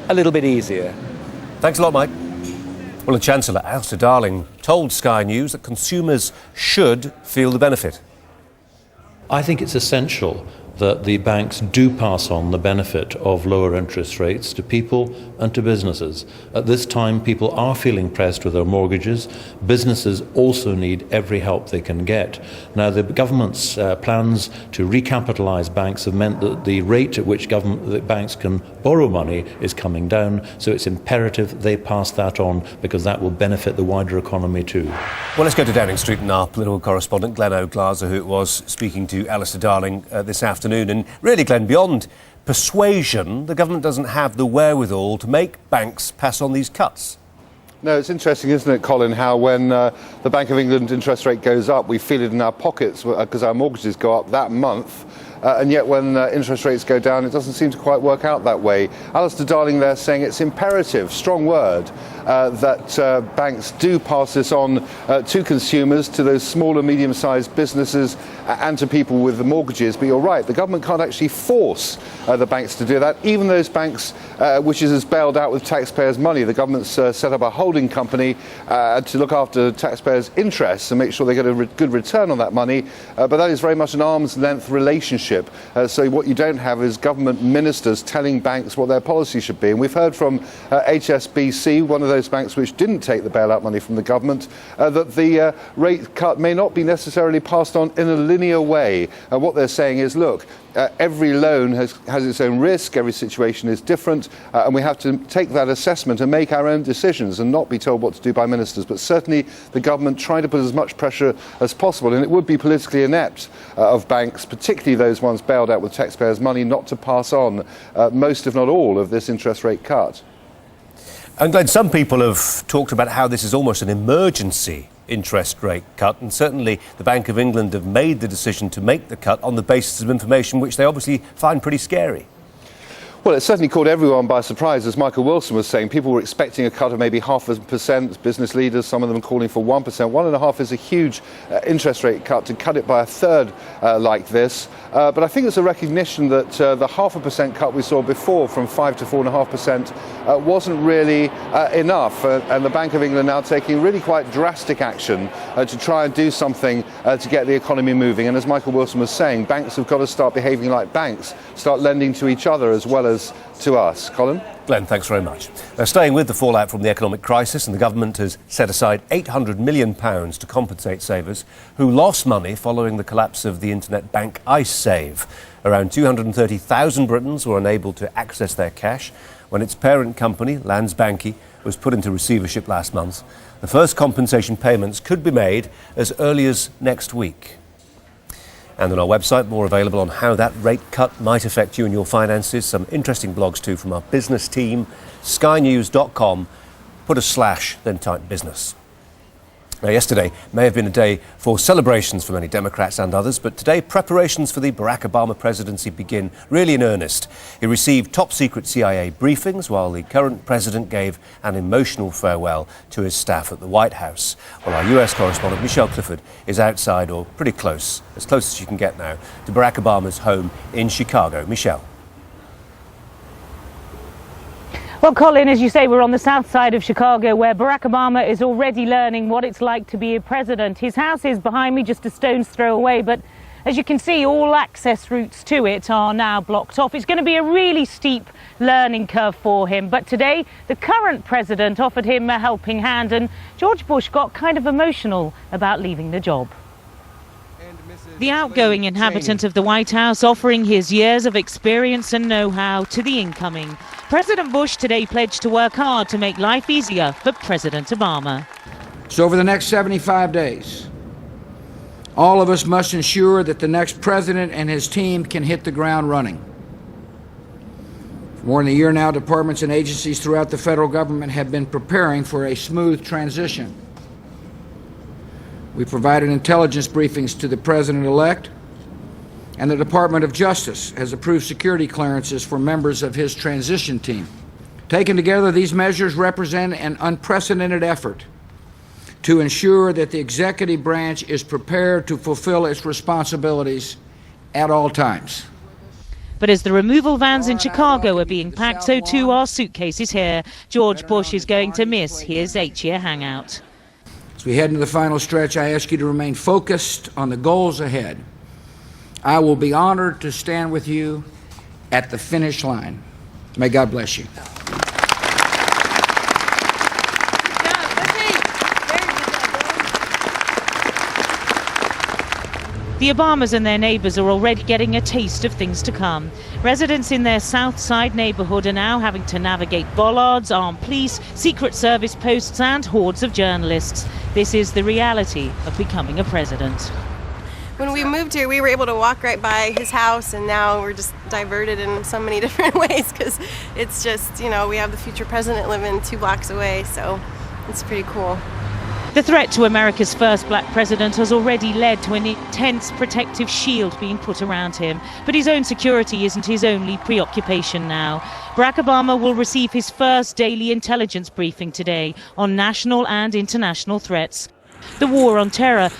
Speaker 14: a little bit easier.
Speaker 1: Thanks a lot, Mike. Well, the Chancellor, Alistair Darling, told Sky News that consumers should feel the benefit.
Speaker 15: I think it's essential that the banks do pass on the benefit of lower interest rates to people and to businesses. At this time, people are feeling pressed with their mortgages. Businesses also need every help they can get. Now, the government's plans to recapitalise banks have meant that the rate at which that banks can borrow money is coming down, so it's imperative they pass that on because that will benefit the wider economy too.
Speaker 1: Well, let's go to Downing Street and our political correspondent, Glenn O'Glaser, who was speaking to Alistair Darling this afternoon. And really, Glenn, beyond persuasion, the government doesn't have the wherewithal to make banks pass on these cuts.
Speaker 26: No, it's interesting, isn't it, Colin, how when the Bank of England interest rate goes up, we feel it in our pockets because our mortgages go up that month. and yet when interest rates go down, it doesn't seem to quite work out that way. Alistair Darling there saying it's imperative, strong word, that banks do pass this on to consumers, to those small and medium-sized businesses and to people with the mortgages. But you're right, the government can't actually force the banks to do that. Even those banks which is bailed out with taxpayers' money. The government's set up a holding company to look after taxpayers' interests and make sure they get a good return on that money. But that is very much an arm's length relationship. So what you don't have is government ministers telling banks what their policy should be. And we've heard from HSBC, one of those banks which didn't take the bailout money from the government, that the rate cut may not be necessarily passed on in a linear way. What they're saying is, look, every loan has its own risk, every situation is different, and we have to take that assessment and make our own decisions and not be told what to do by ministers. But certainly the government trying to put as much pressure as possible, and it would be politically inept of banks, particularly those ones bailed out with taxpayers' money, not to pass on most, if not all, of this interest rate cut.
Speaker 1: And Glenn, some people have talked about how this is almost an emergency interest rate cut, and certainly the Bank of England have made the decision to make the cut on the basis of information which they obviously find pretty scary.
Speaker 26: Well, it certainly caught everyone by surprise, as Michael Wilson was saying. People were expecting a cut of maybe 0.5%, business leaders, some of them calling for 1%. 1.5% is a huge interest rate cut. To cut it by a third like this. But I think it's a recognition that the 0.5% cut we saw before, from 5 to 4.5%, wasn't really enough. And the Bank of England now taking really quite drastic action to try and do something to get the economy moving. And as Michael Wilson was saying, banks have got to start behaving like banks, start lending to each other as well as to us. Colin?
Speaker 1: Glenn, thanks very much. Now, staying with the fallout from the economic crisis, and the government has set aside £800 million to compensate savers who lost money following the collapse of the internet bank iSave. Around 230,000 Britons were unable to access their cash when its parent company, Landsbanki, was put into receivership last month. The first compensation payments could be made as early as next week. And on our website, more available on how that rate cut might affect you and your finances. Some interesting blogs too from our business team. skynews.com. Put a / then type business. Now, yesterday may have been a day for celebrations for many Democrats and others, but today preparations for the Barack Obama presidency begin really in earnest. He received top-secret CIA briefings while the current president gave an emotional farewell to his staff at the White House. Well, our US correspondent Michelle Clifford is outside, or pretty close as you can get now, to Barack Obama's home in Chicago. Michelle.
Speaker 11: Well, Colin, as you say, we're on the south side of Chicago where Barack Obama is already learning what it's like to be a president. His house is behind me, just a stone's throw away, but as you can see, all access routes to it are now blocked off. It's going to be a really steep learning curve for him, but today the current president offered him a helping hand, and George Bush got kind of emotional about leaving the job. The outgoing inhabitant of the White House offering his years of experience and know-how to the incoming. President Bush today pledged to work hard to make life easier for President Obama.
Speaker 12: So over the next 75 days, all of us must ensure that the next president and his team can hit the ground running. For more than a year now, departments and agencies throughout the federal government have been preparing for a smooth transition. We provided intelligence briefings to the president-elect, and the Department of Justice has approved security clearances for members of his transition team. Taken together, these measures represent an unprecedented effort to ensure that the executive branch is prepared to fulfill its responsibilities at all times.
Speaker 11: But as the removal vans in Chicago are being packed, so too are suitcases here. George Bush is going to miss his 8-year hangout.
Speaker 12: As we head into the final stretch, I ask you to remain focused on the goals ahead. I will be honored to stand with you at the finish line. May God bless you.
Speaker 11: The Obamas and their neighbours are already getting a taste of things to come. Residents in their South Side neighbourhood are now having to navigate bollards, armed police, Secret Service posts and hordes of journalists. This is the reality of becoming a president.
Speaker 18: When we moved here, we were able to walk right by his house, and now we're just diverted in so many different ways because it's just, you know, we have the future president living 2 blocks away, so it's pretty cool.
Speaker 11: The threat to America's first black president has already led to an intense protective shield being put around him. But his own security isn't his only preoccupation now. Barack Obama will receive his first daily intelligence briefing today on national and international threats. The war on terror,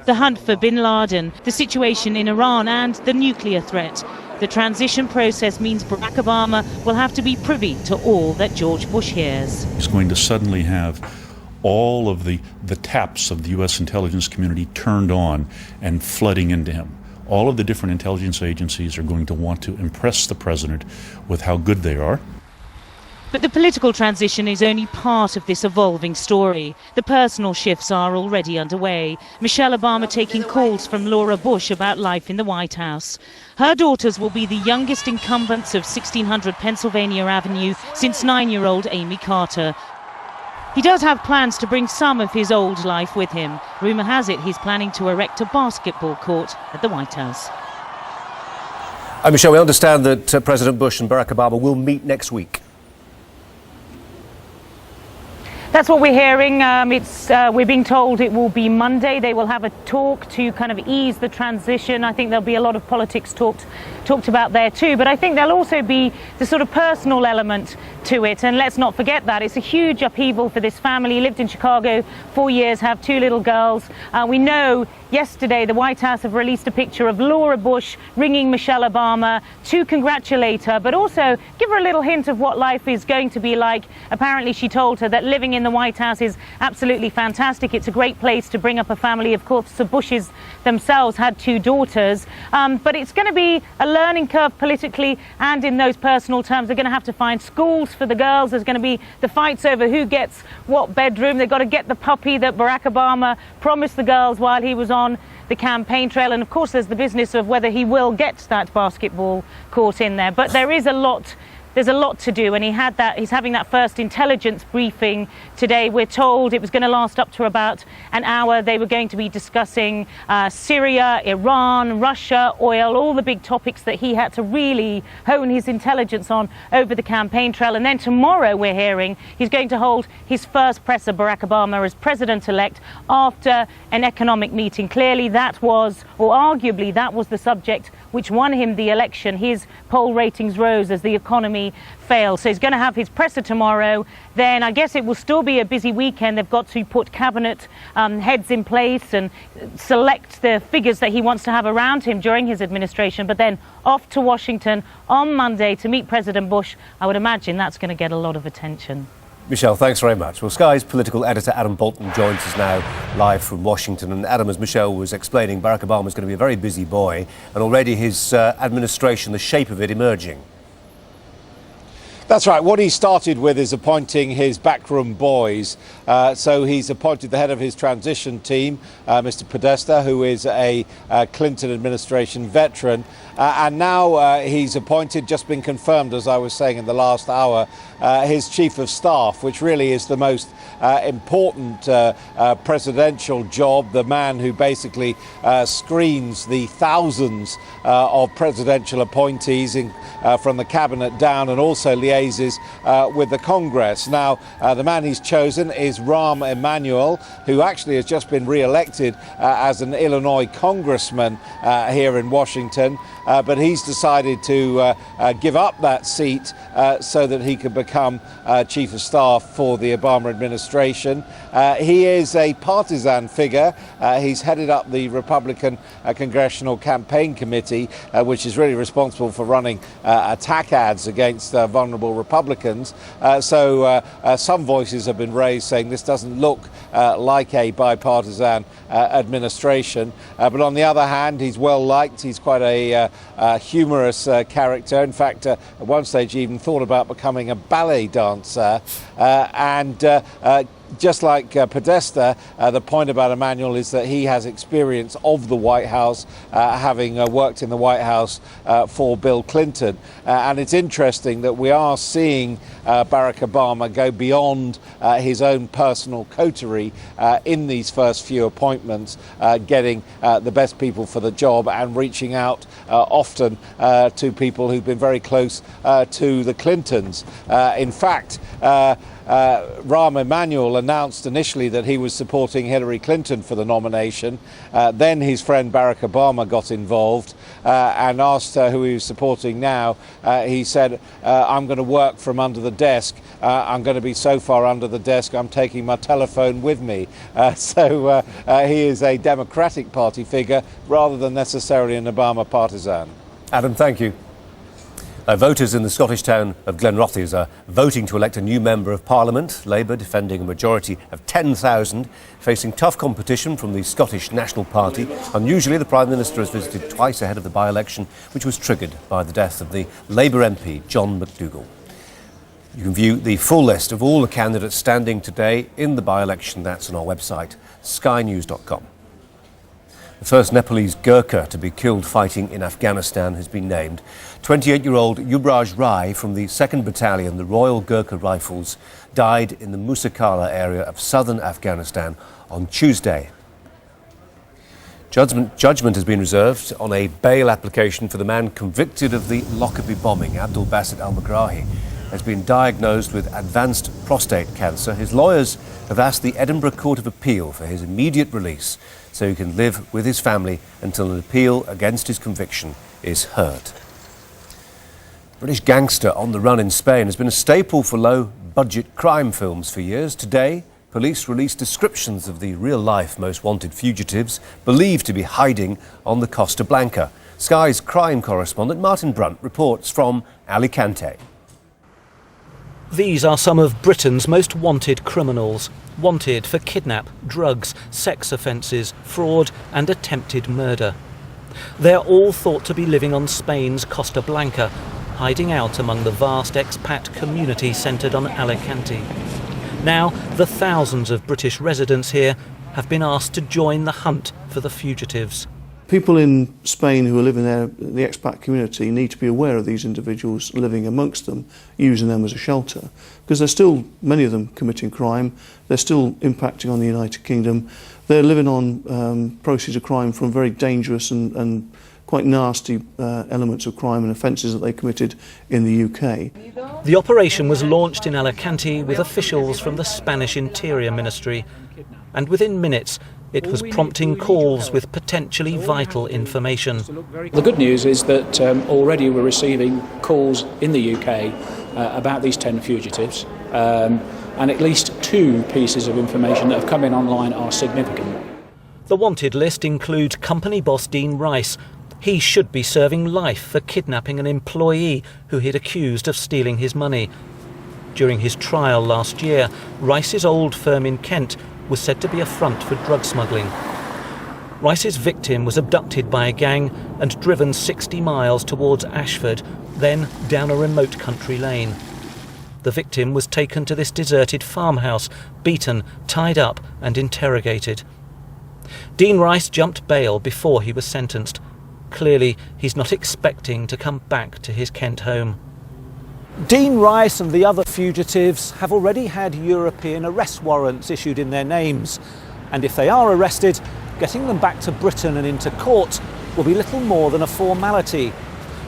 Speaker 11: the hunt for bin Laden, the situation in Iran and the nuclear threat. The transition process means Barack Obama will have to be privy to all that George Bush hears.
Speaker 2: He's going to suddenly have all of the taps of the U.S. intelligence community turned on and flooding into him. All of the different intelligence agencies are going to want to impress the president with how good they are.
Speaker 11: But the political transition is only part of this evolving story. The personal shifts are already underway. Michelle Obama taking calls from Laura Bush about life in the White House. Her daughters will be the youngest incumbents of 1600 Pennsylvania Avenue since 9-year-old Amy Carter. He does have plans to bring some of his old life with him. Rumour has it he's planning to erect a basketball court at the White House.
Speaker 1: Michelle, we understand that President Bush and Barack Obama will meet next week.
Speaker 11: That's what we're hearing. We're being told it will be Monday. They will have a talk to kind of ease the transition. I think there'll be a lot of politics talked about there too. But I think there'll also be the sort of personal element to it. And let's not forget that. It's a huge upheaval for this family. Lived in Chicago 4 years, have 2 little girls. We know yesterday the White House have released a picture of Laura Bush ringing Michelle Obama to congratulate her, but also give her a little hint of what life is going to be like. Apparently she told her that living in the White House is absolutely fantastic. It's a great place to bring up a family. Of course, the Bushes themselves had 2 daughters, but it's going to be a learning curve politically and in those personal terms. They're going to have to find schools for the girls. There's going to be the fights over who gets what bedroom. They've got to get the puppy that Barack Obama promised the girls while he was on the campaign trail. And of course, there's the business of whether he will get that basketball court in there. But there is a lot. There's a lot to do, and he's having that first intelligence briefing today. We're told it was going to last up to about an hour. They were going to be discussing Syria, Iran, Russia, oil, all the big topics that he had to really hone his intelligence on over the campaign trail. And then tomorrow, we're hearing, he's going to hold his first presser, Barack Obama, as president-elect after an economic meeting. Clearly that was, or arguably that was the subject which won him the election. His poll ratings rose as the economy failed. So he's going to have his presser tomorrow. Then I guess it will still be a busy weekend. They've got to put cabinet heads in place and select the figures that he wants to have around him during his administration. But then off to Washington on Monday to meet President Bush. I would imagine that's going to get a lot of attention.
Speaker 1: Michelle, thanks very much. Well, Sky's political editor Adam Bolton joins us now live from Washington. And Adam, as Michelle was explaining, Barack Obama is going to be a very busy boy, and already his administration, the shape of it emerging.
Speaker 17: That's right. What he started with is appointing his backroom boys. So he's appointed the head of his transition team, Mr. Podesta, who is a Clinton administration veteran. And now he's appointed, just been confirmed, as I was saying in the last hour, his chief of staff, which really is the most important presidential job, the man who basically screens the thousands of presidential appointees from the cabinet down, and also liaises with the Congress. Now, the man he's chosen is Rahm Emanuel, who actually has just been re-elected as an Illinois congressman here in Washington. But he's decided to give up that seat so that he can become chief of staff for the Obama administration. He is a partisan figure. He's headed up the Republican Congressional Campaign Committee, which is really responsible for running attack ads against vulnerable Republicans. So some voices have been raised saying this doesn't look like a bipartisan administration. But on the other hand, he's well liked. He's quite a humorous character. In fact, at one stage he even thought about becoming a ballet dancer. Just like Podesta, the point about Emanuel is that he has experience of the White House, having worked in the White House for Bill Clinton. And it's interesting that we are seeing Barack Obama go beyond his own personal coterie in these first few appointments, getting the best people for the job and reaching out often to people who've been very close to the Clintons. In fact, Rahm Emanuel announced initially that he was supporting Hillary Clinton for the nomination. Then his friend Barack Obama got involved and asked who he was supporting now. He said, I'm going to work from under the desk. I'm going to be so far under the desk I'm taking my telephone with me. So he is a Democratic Party figure rather than necessarily an Obama partisan.
Speaker 1: Adam, thank you. Voters in the Scottish town of Glenrothes are voting to elect a new Member of Parliament, Labour defending a majority of 10,000, facing tough competition from the Scottish National Party. Unusually, the Prime Minister has visited twice ahead of the by-election, which was triggered by the death of the Labour MP, John McDougall. You can view the full list of all the candidates standing today in the by-election. That's on our website, skynews.com. The first Nepalese Gurkha to be killed fighting in Afghanistan has been named. 28-year-old Yubraj Rai from the 2nd Battalion, the Royal Gurkha Rifles, died in the Musakala area of southern Afghanistan on Tuesday. Judgment has been reserved on a bail application for the man convicted of the Lockerbie bombing. Abdul Basit Al-Maghrahi has been diagnosed with advanced prostate cancer. His lawyers have asked the Edinburgh Court of Appeal for his immediate release so he can live with his family until an appeal against his conviction is heard. British gangster on the run in Spain has been a staple for low-budget crime films for years. Today, police released descriptions of the real-life most wanted fugitives believed to be hiding on the Costa Blanca. Sky's crime correspondent Martin Brunt reports from Alicante.
Speaker 4: These are some of Britain's most wanted criminals, wanted for kidnap, drugs, sex offences, fraud and attempted murder. They're all thought to be living on Spain's Costa Blanca, hiding out among the vast expat community centred on Alicante. Now, the thousands of British residents here have been asked to join the hunt for the fugitives.
Speaker 16: People in Spain who are living there, the expat community, need to be aware of these individuals living amongst them, using them as a shelter, because there's still many of them committing crime. They're still impacting on the United Kingdom. They're living on proceeds of crime from very dangerous and quite nasty elements of crime and offences that they committed in the UK.
Speaker 4: The operation was launched in Alicante with officials from the Spanish Interior Ministry, and within minutes it was prompting calls with potentially vital information.
Speaker 19: The good news is that already we're receiving calls in the UK about these 10 fugitives, and at least 2 pieces of information that have come in online are significant.
Speaker 4: The wanted list includes company boss Dean Rice. He should be serving life for kidnapping an employee who he'd accused of stealing his money. During his trial last year, Rice's old firm in Kent was said to be a front for drug smuggling. Rice's victim was abducted by a gang and driven 60 miles towards Ashford, then down a remote country lane. The victim was taken to this deserted farmhouse, beaten, tied up and interrogated. Dean Rice jumped bail before he was sentenced. Clearly, he's not expecting to come back to his Kent home.
Speaker 20: Dean Rice and the other fugitives have already had European arrest warrants issued in their names, and if they are arrested, getting them back to Britain and into court will be little more than a formality.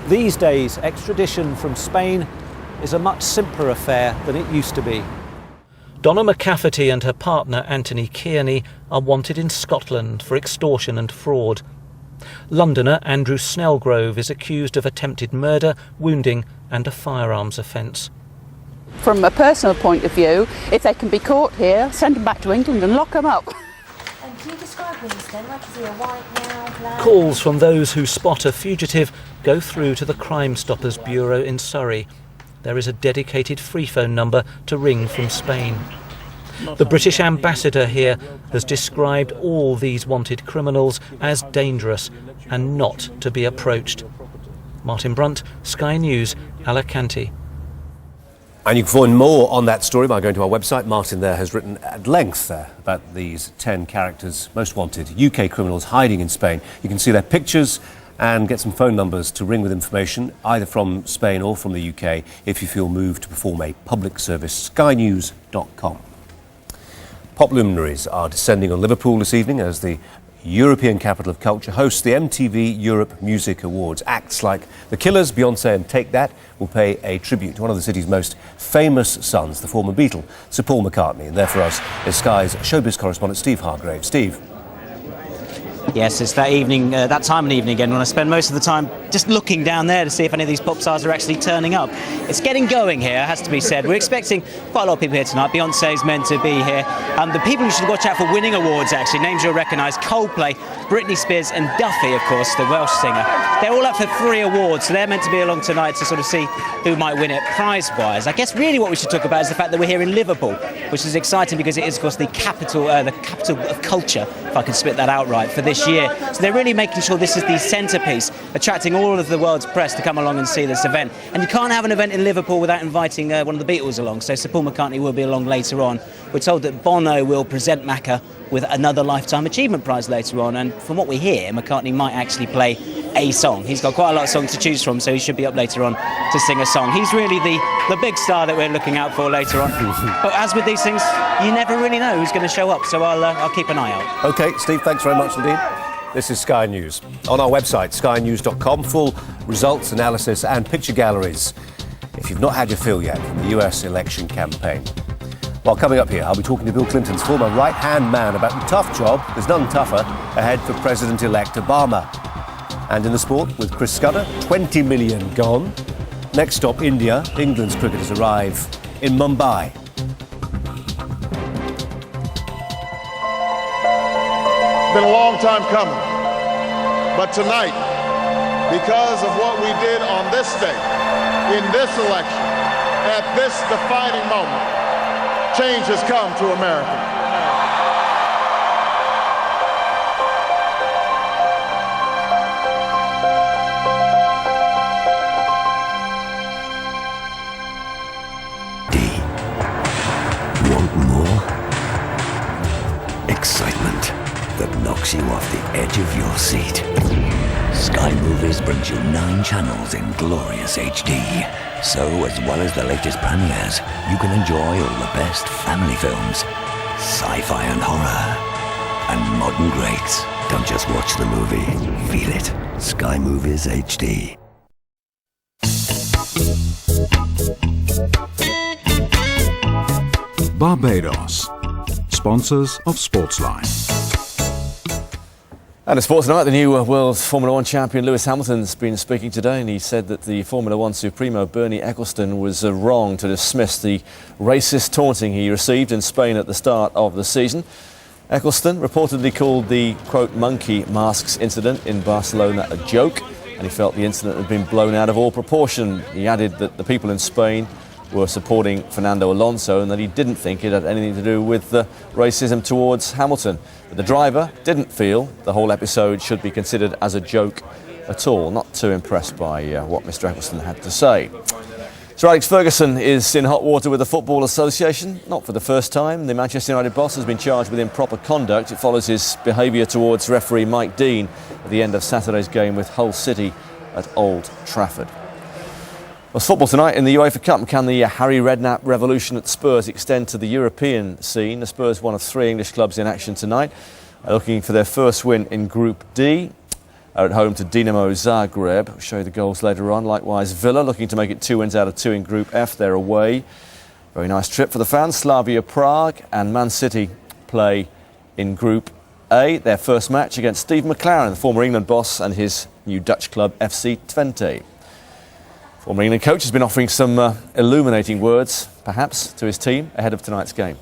Speaker 20: These days, extradition from Spain is a much simpler affair than it used to be.
Speaker 4: Donna McCafferty and her partner Anthony Kearney are wanted in Scotland for extortion and fraud. Londoner Andrew Snellgrove is accused of attempted murder, wounding and a firearms offence.
Speaker 21: From a personal point of view, if they can be caught here, send them back to England and lock them up.
Speaker 22: And can you describe Winston? Like, is he a white now, black?
Speaker 4: Calls from those who spot a fugitive go through to the Crime Stoppers Bureau in Surrey. There is a dedicated free phone number to ring from Spain. The British ambassador here has described all these wanted criminals as dangerous and not to be approached. Martin Brunt, Sky News, Alicante.
Speaker 1: And you can find more on that story by going to our website. Martin there has written at length there about these 10 characters, most wanted UK criminals hiding in Spain. You can see their pictures and get some phone numbers to ring with information, either from Spain or from the UK, if you feel moved to perform a public service. skynews.com. Pop luminaries are descending on Liverpool this evening as the European Capital of Culture hosts the MTV Europe Music Awards. Acts like The Killers, Beyoncé and Take That will pay a tribute to one of the city's most famous sons, the former Beatle, Sir Paul McCartney. And there for us is Sky's showbiz correspondent Steve Hargrave. Steve.
Speaker 3: Yes, it's that evening, that time of the evening again when I spend most of the time just looking down there to see if any of these pop stars are actually turning up. It's getting going here, has to be said. We're expecting quite a lot of people here tonight. Beyoncé's meant to be here. The people who should watch out for winning awards, actually, names you'll recognise: Coldplay, Britney Spears and Duffy, of course, the Welsh singer. They're all up for 3 awards, so they're meant to be along tonight to sort of see who might win it prize-wise. I guess really what we should talk about is the fact that we're here in Liverpool, which is exciting because it is, of course, the capital of culture, if I can spit that out right, for this year. So they're really making sure this is the centrepiece, attracting all of the world's press to come along and see this event. And you can't have an event in Liverpool without inviting one of the Beatles along, so Sir Paul McCartney will be along later on. We're told that Bono will present Macca with another Lifetime Achievement Prize later on, and from what we hear, McCartney might actually play a song. He's got quite a lot of songs to choose from, so he should be up later on to sing a song. He's really the big star that we're looking out for later on. But as with these things, you never really know who's going to show up, so I'll keep an eye out.
Speaker 1: OK, Steve, thanks very much indeed. This is Sky News. On our website, skynews.com, full results, analysis and picture galleries, if you've not had your fill yet from the US election campaign. Well, coming up here, I'll be talking to Bill Clinton's former right-hand man about the tough job, there's none tougher, ahead for President-elect Obama. And in the sport, with Chris Scudder, 20 million gone. Next stop, India. England's cricketers arrive in Mumbai.
Speaker 5: Been a long time coming, but tonight, because of what we did on this day, in this election, at this defining moment, change has come to America.
Speaker 6: Want more? Excitement that knocks you off the edge of your seat. Sky Movies brings you 9 channels in glorious HD. So, as well as the latest premieres, you can enjoy all the best family films, sci-fi and horror, and modern greats. Don't just watch the movie, feel it. Sky Movies HD.
Speaker 7: Barbados, sponsors of Sportsline.
Speaker 8: And in sports tonight, the new world Formula 1 champion Lewis Hamilton's been speaking today, and he said that the Formula 1 Supremo Bernie Ecclestone was wrong to dismiss the racist taunting he received in Spain at the start of the season. Ecclestone reportedly called the, quote, monkey masks incident in Barcelona a joke, and he felt the incident had been blown out of all proportion. He added that the people in Spain were supporting Fernando Alonso and that he didn't think it had anything to do with racism towards Hamilton. But the driver didn't feel the whole episode should be considered as a joke at all. Not too impressed by what Mr. Ecclestone had to say. Sir Alex Ferguson is in hot water with the Football Association. Not for the first time. The Manchester United boss has been charged with improper conduct. It follows his behaviour towards referee Mike Dean at the end of Saturday's game with Hull City at Old Trafford. Well, football tonight in the UEFA Cup. Can the Harry Redknapp revolution at Spurs extend to the European scene? The Spurs, one of 3 English clubs in action tonight, are looking for their first win in Group D. Are at home to Dinamo Zagreb. I'll show you the goals later on. Likewise, Villa looking to make it 2 wins out of 2 in Group F. They're away. Very nice trip for the fans. Slavia Prague and Man City play in Group A. Their first match against Steve McLaren, the former England boss, and his new Dutch club FC Twente. Former England coach has been offering some illuminating words, perhaps, to his team ahead of tonight's game.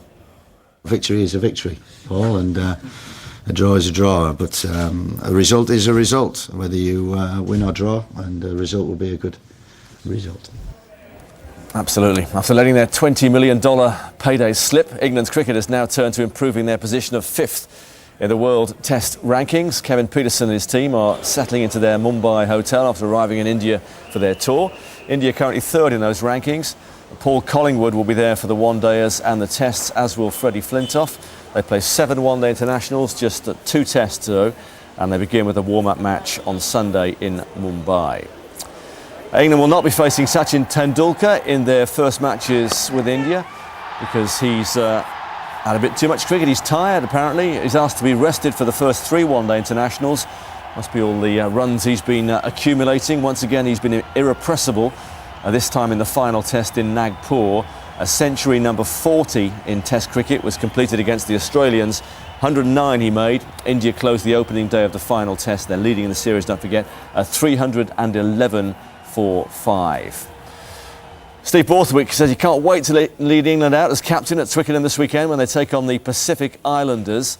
Speaker 23: Victory is a victory, Paul, and a draw is a draw, but a result is a result, whether you win or draw, and a result will be a good result.
Speaker 8: Absolutely. After letting their $20 million payday slip, England's cricketers now turn to improving their position of 5th in the World Test rankings. Kevin Pietersen and his team are settling into their Mumbai hotel after arriving in India for their tour. India currently 3rd in those rankings. Paul Collingwood will be there for the one-dayers and the tests, as will Freddie Flintoff. They play 7 one-day internationals, just 2 tests though, and they begin with a warm-up match on Sunday in Mumbai. England will not be facing Sachin Tendulkar in their first matches with India because he's Had a bit too much cricket. He's tired, apparently. He's asked to be rested for the first 3 one-day internationals. Must be all the runs he's been accumulating. Once again, he's been irrepressible, this time in the final test in Nagpur. A century number 40 in Test cricket was completed against the Australians. 109 he made. India closed the opening day of the final test. They're leading in the series, don't forget, 311 for 5. Steve Borthwick says he can't wait to lead England out as captain at Twickenham this weekend when they take on the Pacific Islanders.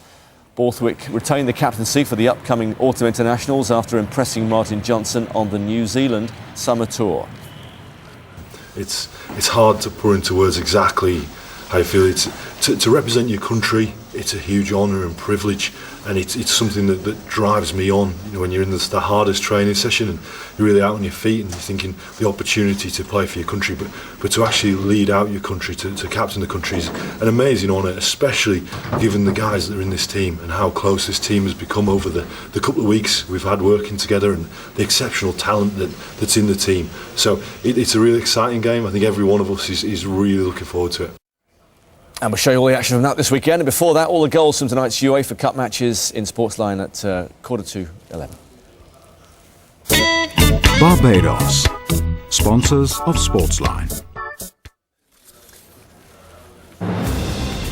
Speaker 8: Borthwick retained the captaincy for the upcoming autumn internationals after impressing Martin Johnson on the New Zealand summer tour.
Speaker 9: It's hard to put into words exactly how you feel. To represent your country, it's a huge honour and privilege, and it's something that drives me on. You know, when you're in the hardest training session and you're really out on your feet and you're thinking the opportunity to play for your country, but to actually lead out your country, to captain the country is an amazing honour, especially given the guys that are in this team and how close this team has become over the couple of weeks we've had working together and the exceptional talent that's in the team. So it's a really exciting game. I think every one of us is really looking forward to it.
Speaker 8: And we'll show you all the action from that this weekend. And before that, all the goals from tonight's UEFA Cup matches in Sportsline at 11:15.
Speaker 7: Barbados, sponsors of Sportsline.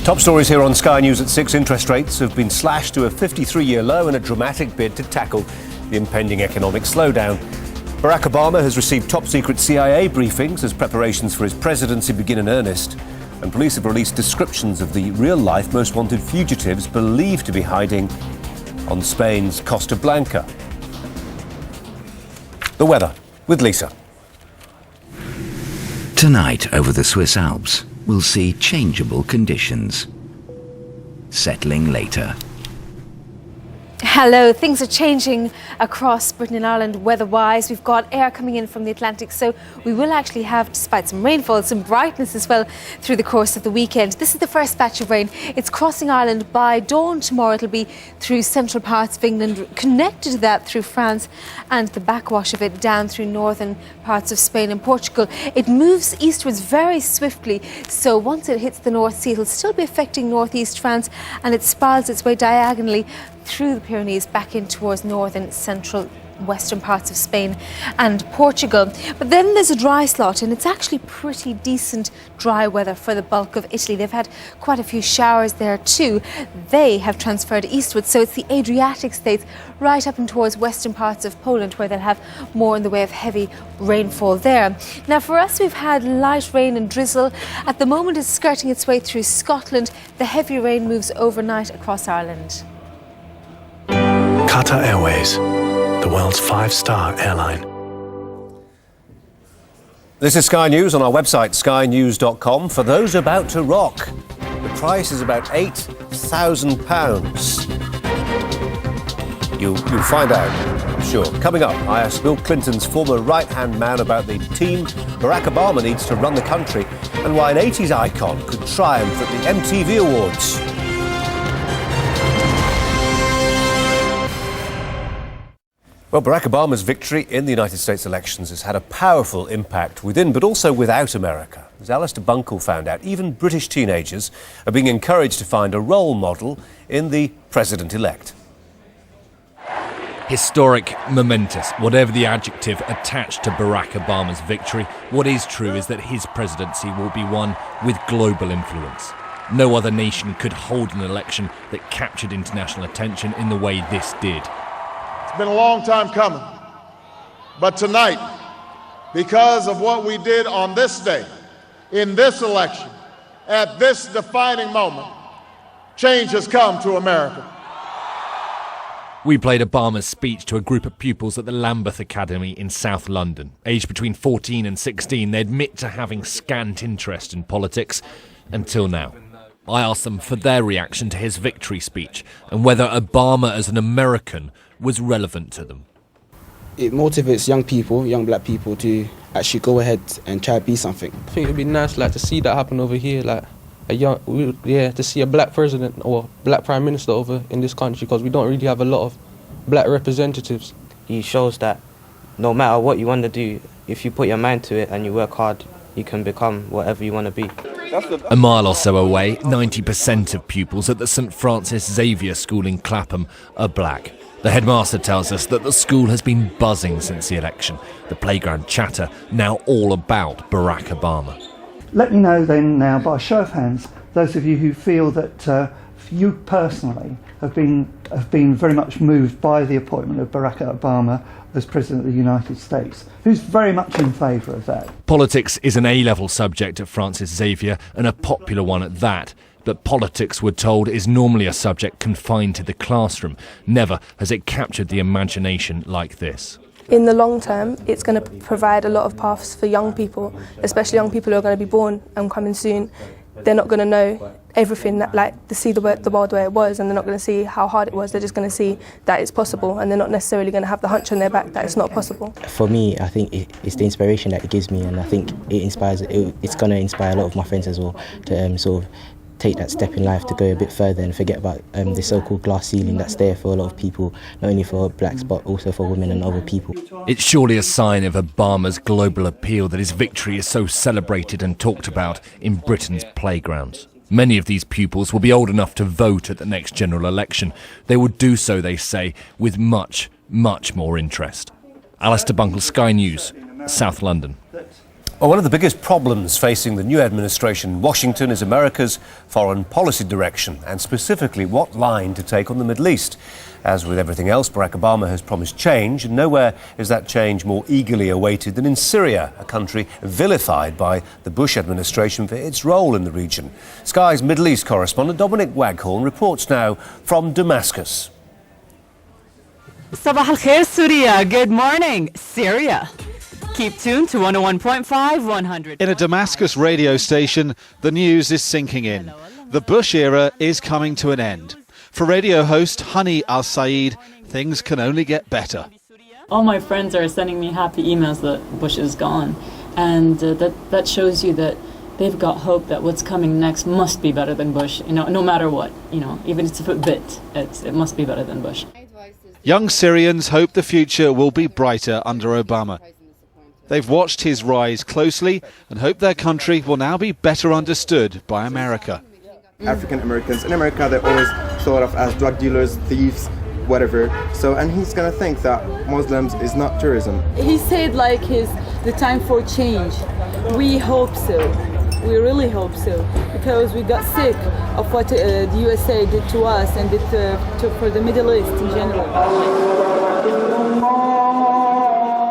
Speaker 1: Top stories here on Sky News at 6. Interest rates have been slashed to a 53-year low in a dramatic bid to tackle the impending economic slowdown. Barack Obama has received top-secret CIA briefings as preparations for his presidency begin in earnest. And police have released descriptions of the real-life most wanted fugitives believed to be hiding on Spain's Costa Blanca. The weather with Lisa.
Speaker 6: Tonight over the Swiss Alps, we'll see changeable conditions. Settling later.
Speaker 22: Hello, things are changing across Britain and Ireland weather-wise. We've got air coming in from the Atlantic, so we will actually have, despite some rainfall, some brightness as well through the course of the weekend. This is the first batch of rain. It's crossing Ireland by dawn tomorrow. It'll be through central parts of England, connected to that through France and the backwash of it down through northern parts of Spain and Portugal. It moves eastwards very swiftly, so once it hits the North Sea, it'll still be affecting northeast France, and it spirals its way diagonally through the Pyrenees back in towards northern, central, western parts of Spain and Portugal. But then there's a dry slot, and it's actually pretty decent dry weather for the bulk of Italy. They've had quite a few showers there too. They have transferred eastward, so it's the Adriatic states right up and towards western parts of Poland where they'll have more in the way of heavy rainfall there. Now for us, we've had light rain and drizzle. At the moment it's skirting its way through Scotland. The heavy rain moves overnight across Ireland.
Speaker 10: Qatar Airways, the world's 5-star airline.
Speaker 1: This is Sky News on our website, skynews.com. For those about to rock, the price is about £8,000. You'll find out, I'm sure. Coming up, I asked Bill Clinton's former right-hand man about the team Barack Obama needs to run the country and why an 80s icon could triumph at the MTV Awards. Well, Barack Obama's victory in the United States elections has had a powerful impact within, but also without America. As Alistair Bunkle found out, even British teenagers are being encouraged to find a role model in the president-elect.
Speaker 13: Historic, momentous, whatever the adjective attached to Barack Obama's victory, what is true is that his presidency will be one with global influence. No other nation could hold an election that captured international attention in the way this did.
Speaker 5: It's been a long time coming, but tonight, because of what we did on this day, in this election, at this defining moment, change has come to America.
Speaker 13: We played Obama's speech to a group of pupils at the Lambeth Academy in South London. Aged between 14 and 16, they admit to having scant interest in politics until now. I asked them for their reaction to his victory speech and whether Obama as an American was relevant to them.
Speaker 14: It motivates young people, young black people, to actually go ahead and try to be something.
Speaker 24: I think it'd be nice, to see that happen over here, to see a black president or black prime minister over in this country, because we don't really have a lot of black representatives.
Speaker 25: He shows that no matter what you want to do, if you put your mind to it and you work hard, you can become whatever you want to be.
Speaker 13: A mile or so away, 90% of pupils at the St Francis Xavier School in Clapham are black. The headmaster tells us that the school has been buzzing since the election. The playground chatter now all about Barack Obama.
Speaker 2: Let me know then now, by show of hands, those of you who feel that you personally have been very much moved by the appointment of Barack Obama as President of the United States. Who's very much in favour of that?
Speaker 13: Politics is an A-level subject at Francis Xavier, and a popular one at that. But politics, we're told, is normally a subject confined to the classroom. Never has it captured the imagination like this.
Speaker 11: In the long term, it's going to provide a lot of paths for young people, especially young people who are going to be born and coming soon. They're not going to know everything, to see the world where it was, and they're not going to see how hard it was. They're just going to see that it's possible, and they're not necessarily going to have the hunch on their back that it's not possible.
Speaker 25: For me, I think it's the inspiration that it gives me, and I think it's going to inspire a lot of my friends as well to sort of take that step in life to go a bit further and forget about the so-called glass ceiling that's there for a lot of people, not only for blacks but also for women and other people.
Speaker 13: It's surely a sign of Obama's global appeal that his victory is so celebrated and talked about in Britain's playgrounds. Many of these pupils will be old enough to vote at the next general election. They will do so, they say, with much, much more interest. Alistair Bunkle, Sky News, South London.
Speaker 1: Well, one of the biggest problems facing the new administration in Washington is America's foreign policy direction, and specifically what line to take on the Middle East. As with everything else, Barack Obama has promised change, and nowhere is that change more eagerly awaited than in Syria, a country vilified by the Bush administration for its role in the region. Sky's Middle East correspondent Dominic Waghorn reports now from Damascus.
Speaker 12: Sabah al-Khair, Syria. Good morning, Syria. Keep tuned to 101.5, 100.
Speaker 15: In a Damascus radio station, the news is sinking in. The Bush era is coming to an end. For radio host Hani Al-Saeed, things can only get better.
Speaker 18: All my friends are sending me happy emails that Bush is gone. And that shows you that they've got hope that what's coming next must be better than Bush. No matter what, even if it's a bit, it must be better than Bush.
Speaker 15: Young Syrians hope the future will be brighter under Obama. They've watched his rise closely and hope their country will now be better understood by America.
Speaker 26: African Americans in America, they're always thought of as drug dealers, thieves, whatever. And he's going to think that Muslims is not tourism.
Speaker 27: He said the time for change. We hope so. We really hope so, because we got sick of what the USA did to us and did for the Middle East in general.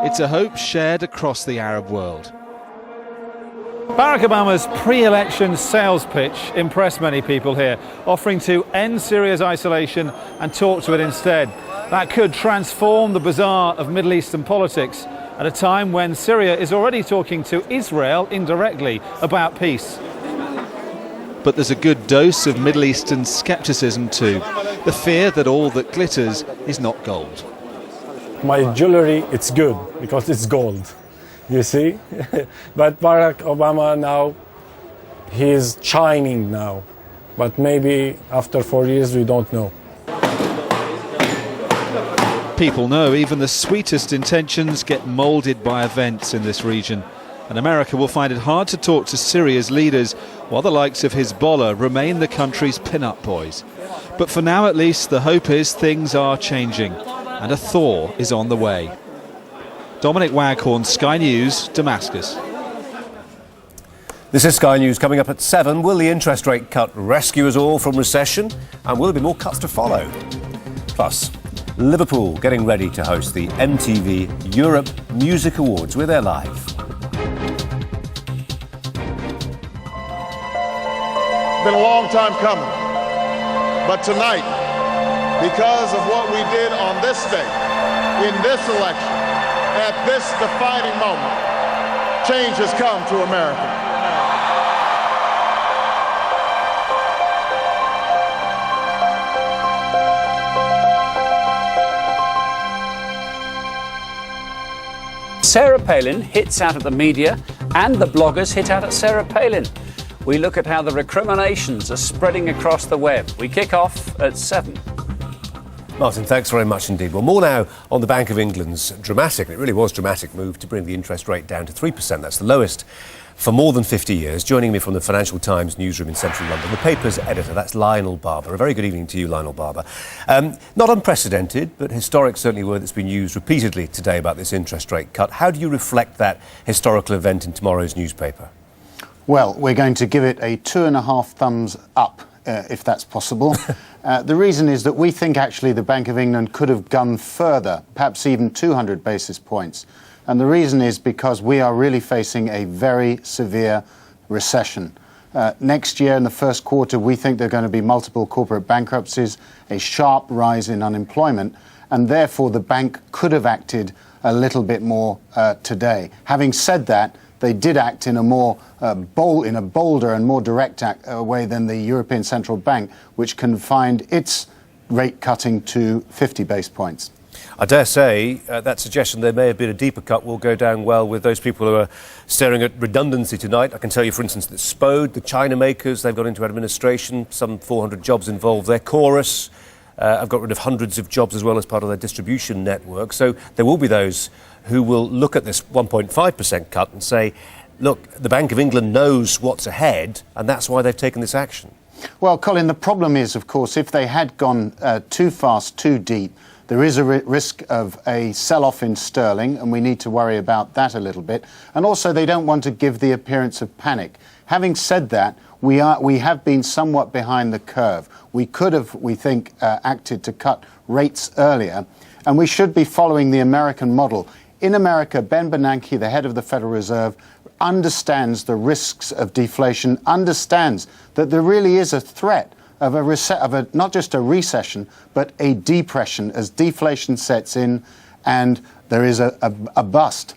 Speaker 15: It's a hope shared across the Arab world.
Speaker 20: Barack Obama's pre-election sales pitch impressed many people here, offering to end Syria's isolation and talk to it instead. That could transform the bazaar of Middle Eastern politics at a time when Syria is already talking to Israel indirectly about peace.
Speaker 15: But there's a good dose of Middle Eastern skepticism too, the fear that all that glitters is not gold.
Speaker 28: My jewelry, it's good because it's gold, you see? But Barack Obama now, he's shining now. But maybe after 4 years, we don't know.
Speaker 15: People know even the sweetest intentions get moulded by events in this region. And America will find it hard to talk to Syria's leaders while the likes of Hezbollah remain the country's pin-up boys. But for now at least, the hope is things are changing. And a thaw is on the way. Dominic Waghorn, Sky News, Damascus.
Speaker 1: This is Sky News. Coming up at 7. Will the interest rate cut rescue us all from recession? And will there be more cuts to follow? Plus, Liverpool getting ready to host the MTV Europe Music Awards. We're there live.
Speaker 5: Been a long time coming. But tonight, because of what we did on this day, in this election, at this defining moment, change has come to America.
Speaker 29: Sarah Palin hits out at the media and the bloggers hit out at Sarah Palin. We look at how the recriminations are spreading across the web. We kick off at 7.
Speaker 1: Martin, thanks very much indeed. Well, more now on the Bank of England's dramatic, it really was dramatic, move to bring the interest rate down to 3%. That's the lowest for more than 50 years. Joining me from the Financial Times newsroom in central London, the paper's editor, that's Lionel Barber. A very good evening to you, Lionel Barber. Not unprecedented, but historic, certainly, word that's been used repeatedly today about this interest rate cut. How do you reflect that historical event in tomorrow's newspaper?
Speaker 3: Well, we're going to give it a 2.5 thumbs up, if that's possible. The reason is that we think actually the Bank of England could have gone further, perhaps even 200 basis points. And the reason is because we are really facing a very severe recession. Next year, in the first quarter, we think there are going to be multiple corporate bankruptcies, a sharp rise in unemployment, and therefore the bank could have acted a little bit more today. Having said that, they did act in a more bolder and more direct way than the European Central Bank, which confined its rate cutting to 50 base points.
Speaker 1: I dare say that suggestion there may have been a deeper cut will go down well with those people who are staring at redundancy tonight. I can tell you, for instance, that Spode, the China makers, they've got into administration, some 400 jobs involved there. Chorus have got rid of hundreds of jobs as well as part of their distribution network. So there will be those who will look at this 1.5% cut and say, look, the Bank of England knows what's ahead, and that's why they've taken this action.
Speaker 3: Well, Colin, the problem is, of course, if they had gone too fast, too deep, there is a risk of a sell-off in sterling, and we need to worry about that a little bit. And also, they don't want to give the appearance of panic. Having said that, we have been somewhat behind the curve. We could have, we think, acted to cut rates earlier, and we should be following the American model. In America, Ben Bernanke, the head of the Federal Reserve, understands the risks of deflation, understands that there really is a threat of not just a recession, but a depression as deflation sets in and there is a bust.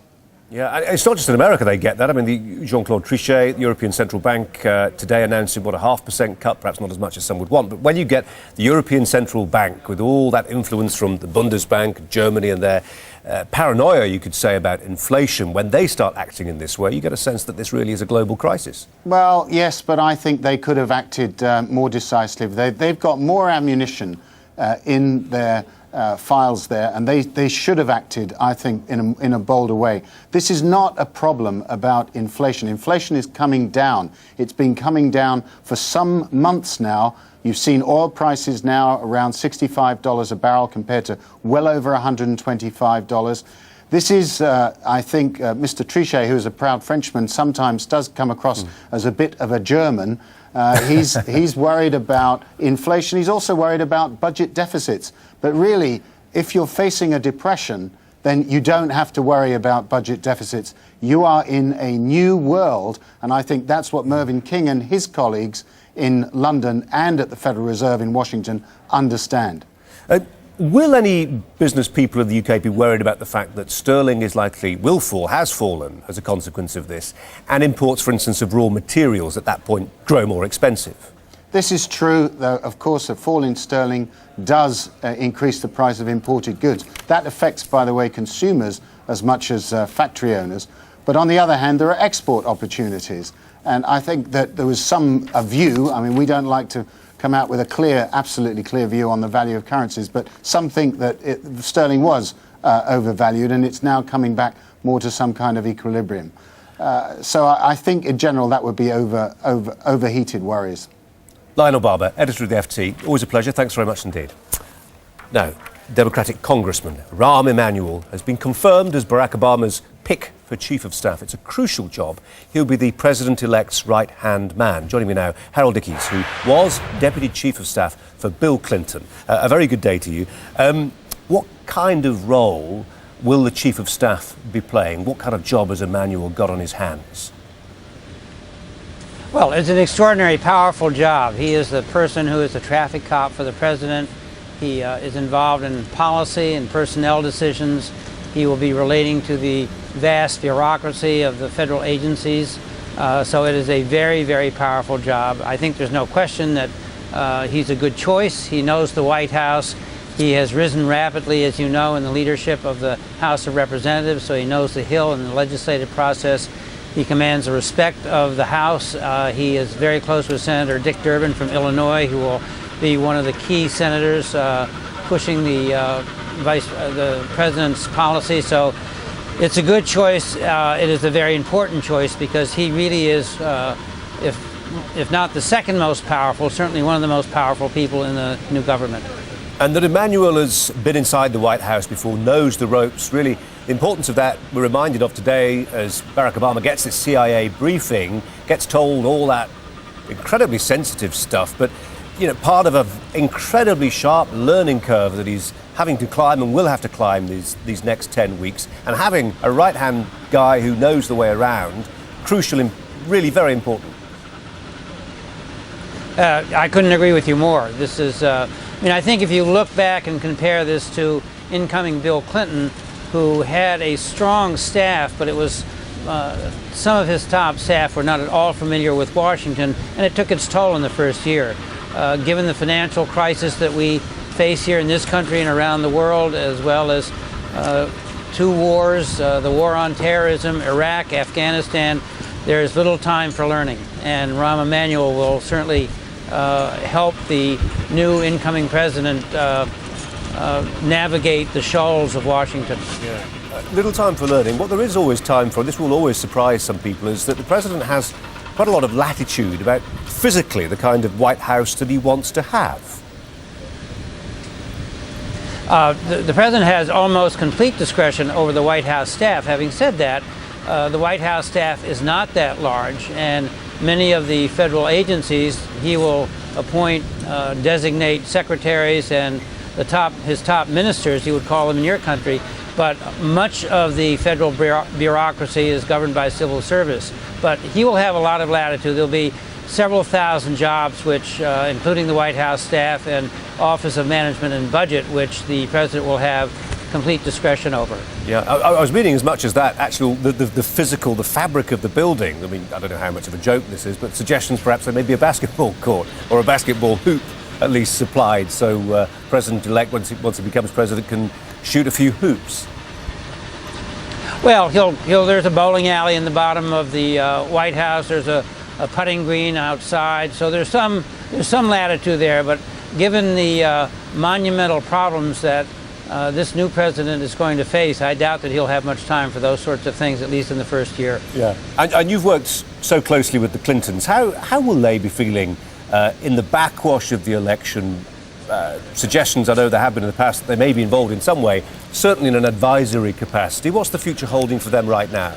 Speaker 1: Yeah, it's not just in America they get that. I mean, Jean-Claude Trichet, the European Central Bank, today announcing, a 0.5% cut, perhaps not as much as some would want. But when you get the European Central Bank with all that influence from the Bundesbank, Germany, and their paranoia, you could say, about inflation, when they start acting in this way, you get a sense that this really is a global crisis.
Speaker 3: Well, yes, but I think they could have acted more decisively. They've got more ammunition in their files there, and they should have acted, I think, in a bolder way. This is not a problem about inflation. Inflation is coming down. It's been coming down for some months now. You've seen oil prices now around $65 a barrel compared to well over $125. This is, I think, Mr. Trichet, who is a proud Frenchman, sometimes does come across as a bit of a German. He's worried about inflation. He's also worried about budget deficits. But really, if you're facing a depression, then you don't have to worry about budget deficits. You are in a new world, and I think that's what Mervyn King and his colleagues in London and at the Federal Reserve in Washington understand.
Speaker 1: Will any business people in the UK be worried about the fact that sterling has fallen as a consequence of this, and imports, for instance, of raw materials at that point grow more expensive?
Speaker 3: This is true, though, of course, a fall in sterling does increase the price of imported goods. That affects, by the way, consumers as much as factory owners. But on the other hand, there are export opportunities. And I think that there was a view, I mean, we don't like to come out with a absolutely clear view on the value of currencies, but some think that sterling was overvalued and it's now coming back more to some kind of equilibrium. So I think in general that would be overheated worries.
Speaker 1: Lionel Barber, editor of the FT, always a pleasure. Thanks very much indeed. Now, Democratic Congressman Rahm Emanuel has been confirmed as Barack Obama's pick for Chief of Staff. It's a crucial job. He'll be the President-elect's right-hand man. Joining me now, Harold Ickes, who was Deputy Chief of Staff for Bill Clinton. A very good day to you. What kind of role will the Chief of Staff be playing? What kind of job has Emanuel got on his hands?
Speaker 4: Well, it's an extraordinary, powerful job. He is the person who is the traffic cop for the president. He is involved in policy and personnel decisions. He will be relating to the vast bureaucracy of the federal agencies. So it is a very, very powerful job. I think there's no question that he's a good choice. He knows the White House. He has risen rapidly, as you know, in the leadership of the House of Representatives, so he knows the Hill and the legislative process. He commands the respect of the House. He is very close with Senator Dick Durbin from Illinois, who will be one of the key senators pushing the president's policy. So It's a good choice. It is a very important choice because he really is, if not the second most powerful, certainly one of the most powerful people in the new government.
Speaker 1: And that Emmanuel has been inside the White House before, knows the ropes. Really, the importance of that we're reminded of today as Barack Obama gets this CIA briefing, gets told all that incredibly sensitive stuff, but you know, part of an incredibly sharp learning curve that he's having to climb and will have to climb these next 10 weeks. And having a right-hand guy who knows the way around, crucial and really very important.
Speaker 4: I couldn't agree with you more. This is, I think if you look back and compare this to incoming Bill Clinton, who had a strong staff, but it was some of his top staff were not at all familiar with Washington, and it took its toll in the first year. Given the financial crisis that we face here in this country and around the world, as well as two wars, the war on terrorism, Iraq, Afghanistan, there is little time for learning, and Rahm Emanuel will certainly help the new incoming president navigate the shoals of Washington.
Speaker 1: Yeah. Little time for learning. What there is always time for, this will always surprise some people, is that the president has quite a lot of latitude about physically the kind of White House that he wants to have.
Speaker 4: The president has almost complete discretion over the White House staff. Having said that, the White House staff is not that large, and many of the federal agencies he will appoint, designate secretaries and his top ministers, he would call them in your country, but much of the federal bureaucracy is governed by civil service. But he will have a lot of latitude. There'll be several thousand jobs, which, including the White House staff and Office of Management and Budget, which the president will have complete discretion over.
Speaker 1: Yeah, I was meaning as much as that, actual, the physical, the fabric of the building. I mean, I don't know how much of a joke this is, but suggestions perhaps there may be a basketball court or a basketball hoop at least supplied, so President-elect, once he becomes president, can shoot a few hoops.
Speaker 4: Well, there's a bowling alley in the bottom of the White House. There's a putting green outside, so there's some latitude there. But given the monumental problems that this new president is going to face, I doubt that he'll have much time for those sorts of things, at least in the first year.
Speaker 1: Yeah, and you've worked so closely with the Clintons. How will they be feeling in the backwash of the election? Suggestions I know there have been in the past that they may be involved in some way, certainly in an advisory capacity. What's the future holding for them right now?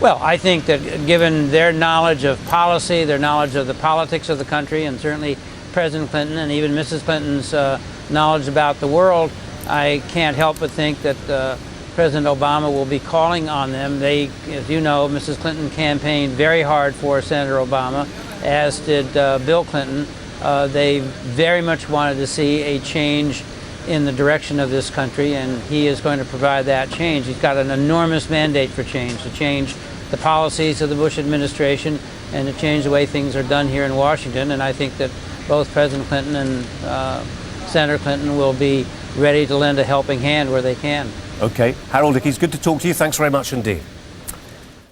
Speaker 4: Well, I think that given their knowledge of policy, their knowledge of the politics of the country, and certainly President Clinton and even Mrs. Clinton's knowledge about the world, I can't help but think that President Obama will be calling on them. They, as you know, Mrs. Clinton campaigned very hard for Senator Obama, as did Bill Clinton. They very much wanted to see a change in the direction of this country, and he is going to provide that change. He's got an enormous mandate for change, to change the policies of the Bush administration and to change the way things are done here in Washington. And I think that both President Clinton and Senator Clinton will be ready to lend a helping hand where they can.
Speaker 1: OK. Harold Ickes, good to talk to you. Thanks very much indeed.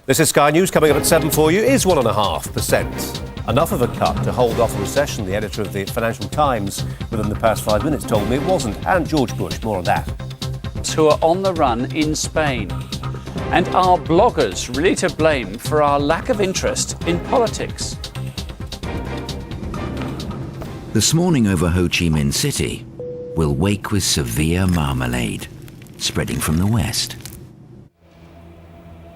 Speaker 1: This is Sky News. Coming up at 7 for you. Is 1.5% enough of a cut to hold off a recession? The editor of the Financial Times within the past 5 minutes told me it wasn't. And George Bush, more on that.
Speaker 29: Who are on the run in Spain. And are bloggers really to blame for our lack of interest in politics?
Speaker 6: This morning over Ho Chi Minh City will wake with severe marmalade, spreading from the west.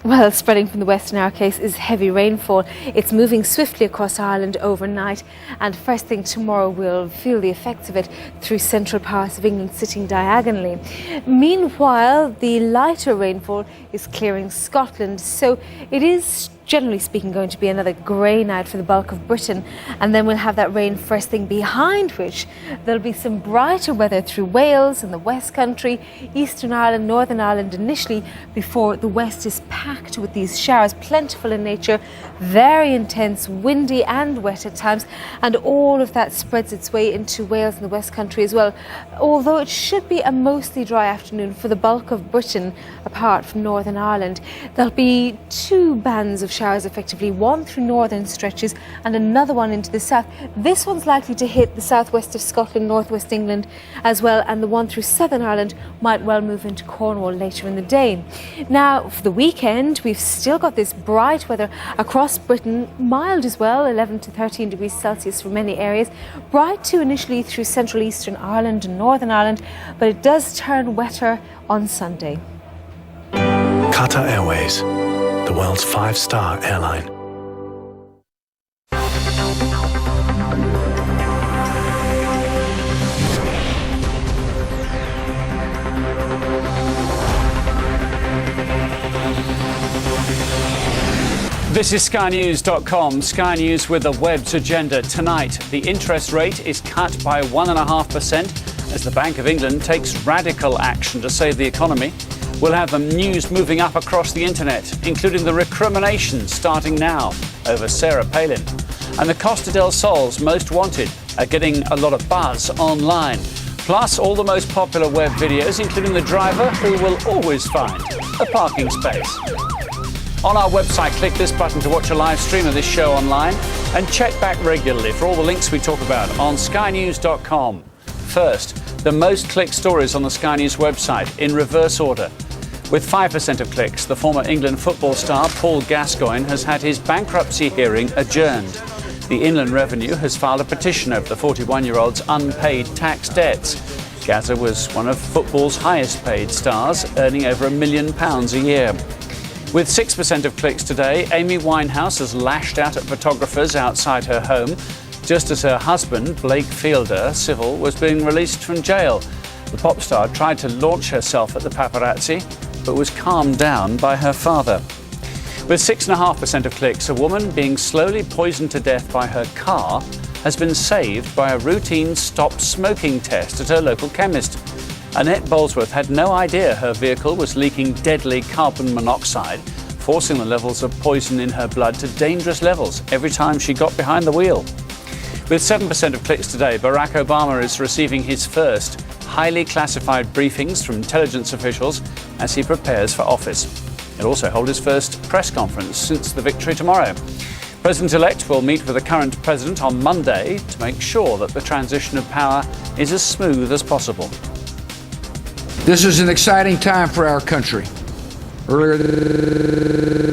Speaker 22: Well, spreading from the west in our case is heavy rainfall. It's moving swiftly across Ireland overnight, and first thing tomorrow we'll feel the effects of it through central parts of England, sitting diagonally. Meanwhile, the lighter rainfall is clearing Scotland, so it is generally speaking going to be another grey night for the bulk of Britain, and then we'll have that rain first thing, behind which there'll be some brighter weather through Wales and the West Country, Eastern Ireland, Northern Ireland initially, before the west is packed with these showers, plentiful in nature, very intense, windy and wet at times, and all of that spreads its way into Wales and the West Country as well, although it should be a mostly dry afternoon for the bulk of Britain apart from Northern Ireland. There'll be two bands of showers effectively, one through northern stretches and another one into the south. This one's likely to hit the southwest of Scotland, northwest England as well, and the one through Southern Ireland might well move into Cornwall later in the day. Now, for the weekend, we've still got this bright weather across Britain, mild as well, 11 to 13 degrees Celsius for many areas. Bright too initially through central eastern Ireland and Northern Ireland, but it does turn wetter on Sunday.
Speaker 7: Qatar Airways, the world's 5-star airline.
Speaker 29: This is SkyNews.com, Sky News with a web's agenda. Tonight, the interest rate is cut by 1.5% as the Bank of England takes radical action to save the economy. We'll have the news moving up across the internet, including the recriminations starting now over Sarah Palin. And the Costa del Sol's Most Wanted are getting a lot of buzz online. Plus, all the most popular web videos, including the driver who will always find a parking space. On our website, click this button to watch a live stream of this show online and check back regularly for all the links we talk about on SkyNews.com. First, the most clicked stories on the Sky News website in reverse order. With 5% of clicks, the former England football star Paul Gascoigne has had his bankruptcy hearing adjourned. The Inland Revenue has filed a petition over the 41-year-old's unpaid tax debts. Gazza was one of football's highest paid stars, earning over £1 million a year. With 6% of clicks today, Amy Winehouse has lashed out at photographers outside her home, just as her husband, Blake Fielder, civil, was being released from jail. The pop star tried to launch herself at the paparazzi, but was calmed down by her father. With 6.5% of clicks, a woman being slowly poisoned to death by her car has been saved by a routine stop smoking test at her local chemist. Annette Bolesworth had no idea her vehicle was leaking deadly carbon monoxide, forcing the levels of poison in her blood to dangerous levels every time she got behind the wheel. With 7% of clicks today, Barack Obama is receiving his first highly classified briefings from intelligence officials as he prepares for office. He'll also hold his first press conference since the victory tomorrow. President-elect will meet with the current president on Monday to make sure that the transition of power is as smooth as possible.
Speaker 8: This is an exciting time for our country. Earlier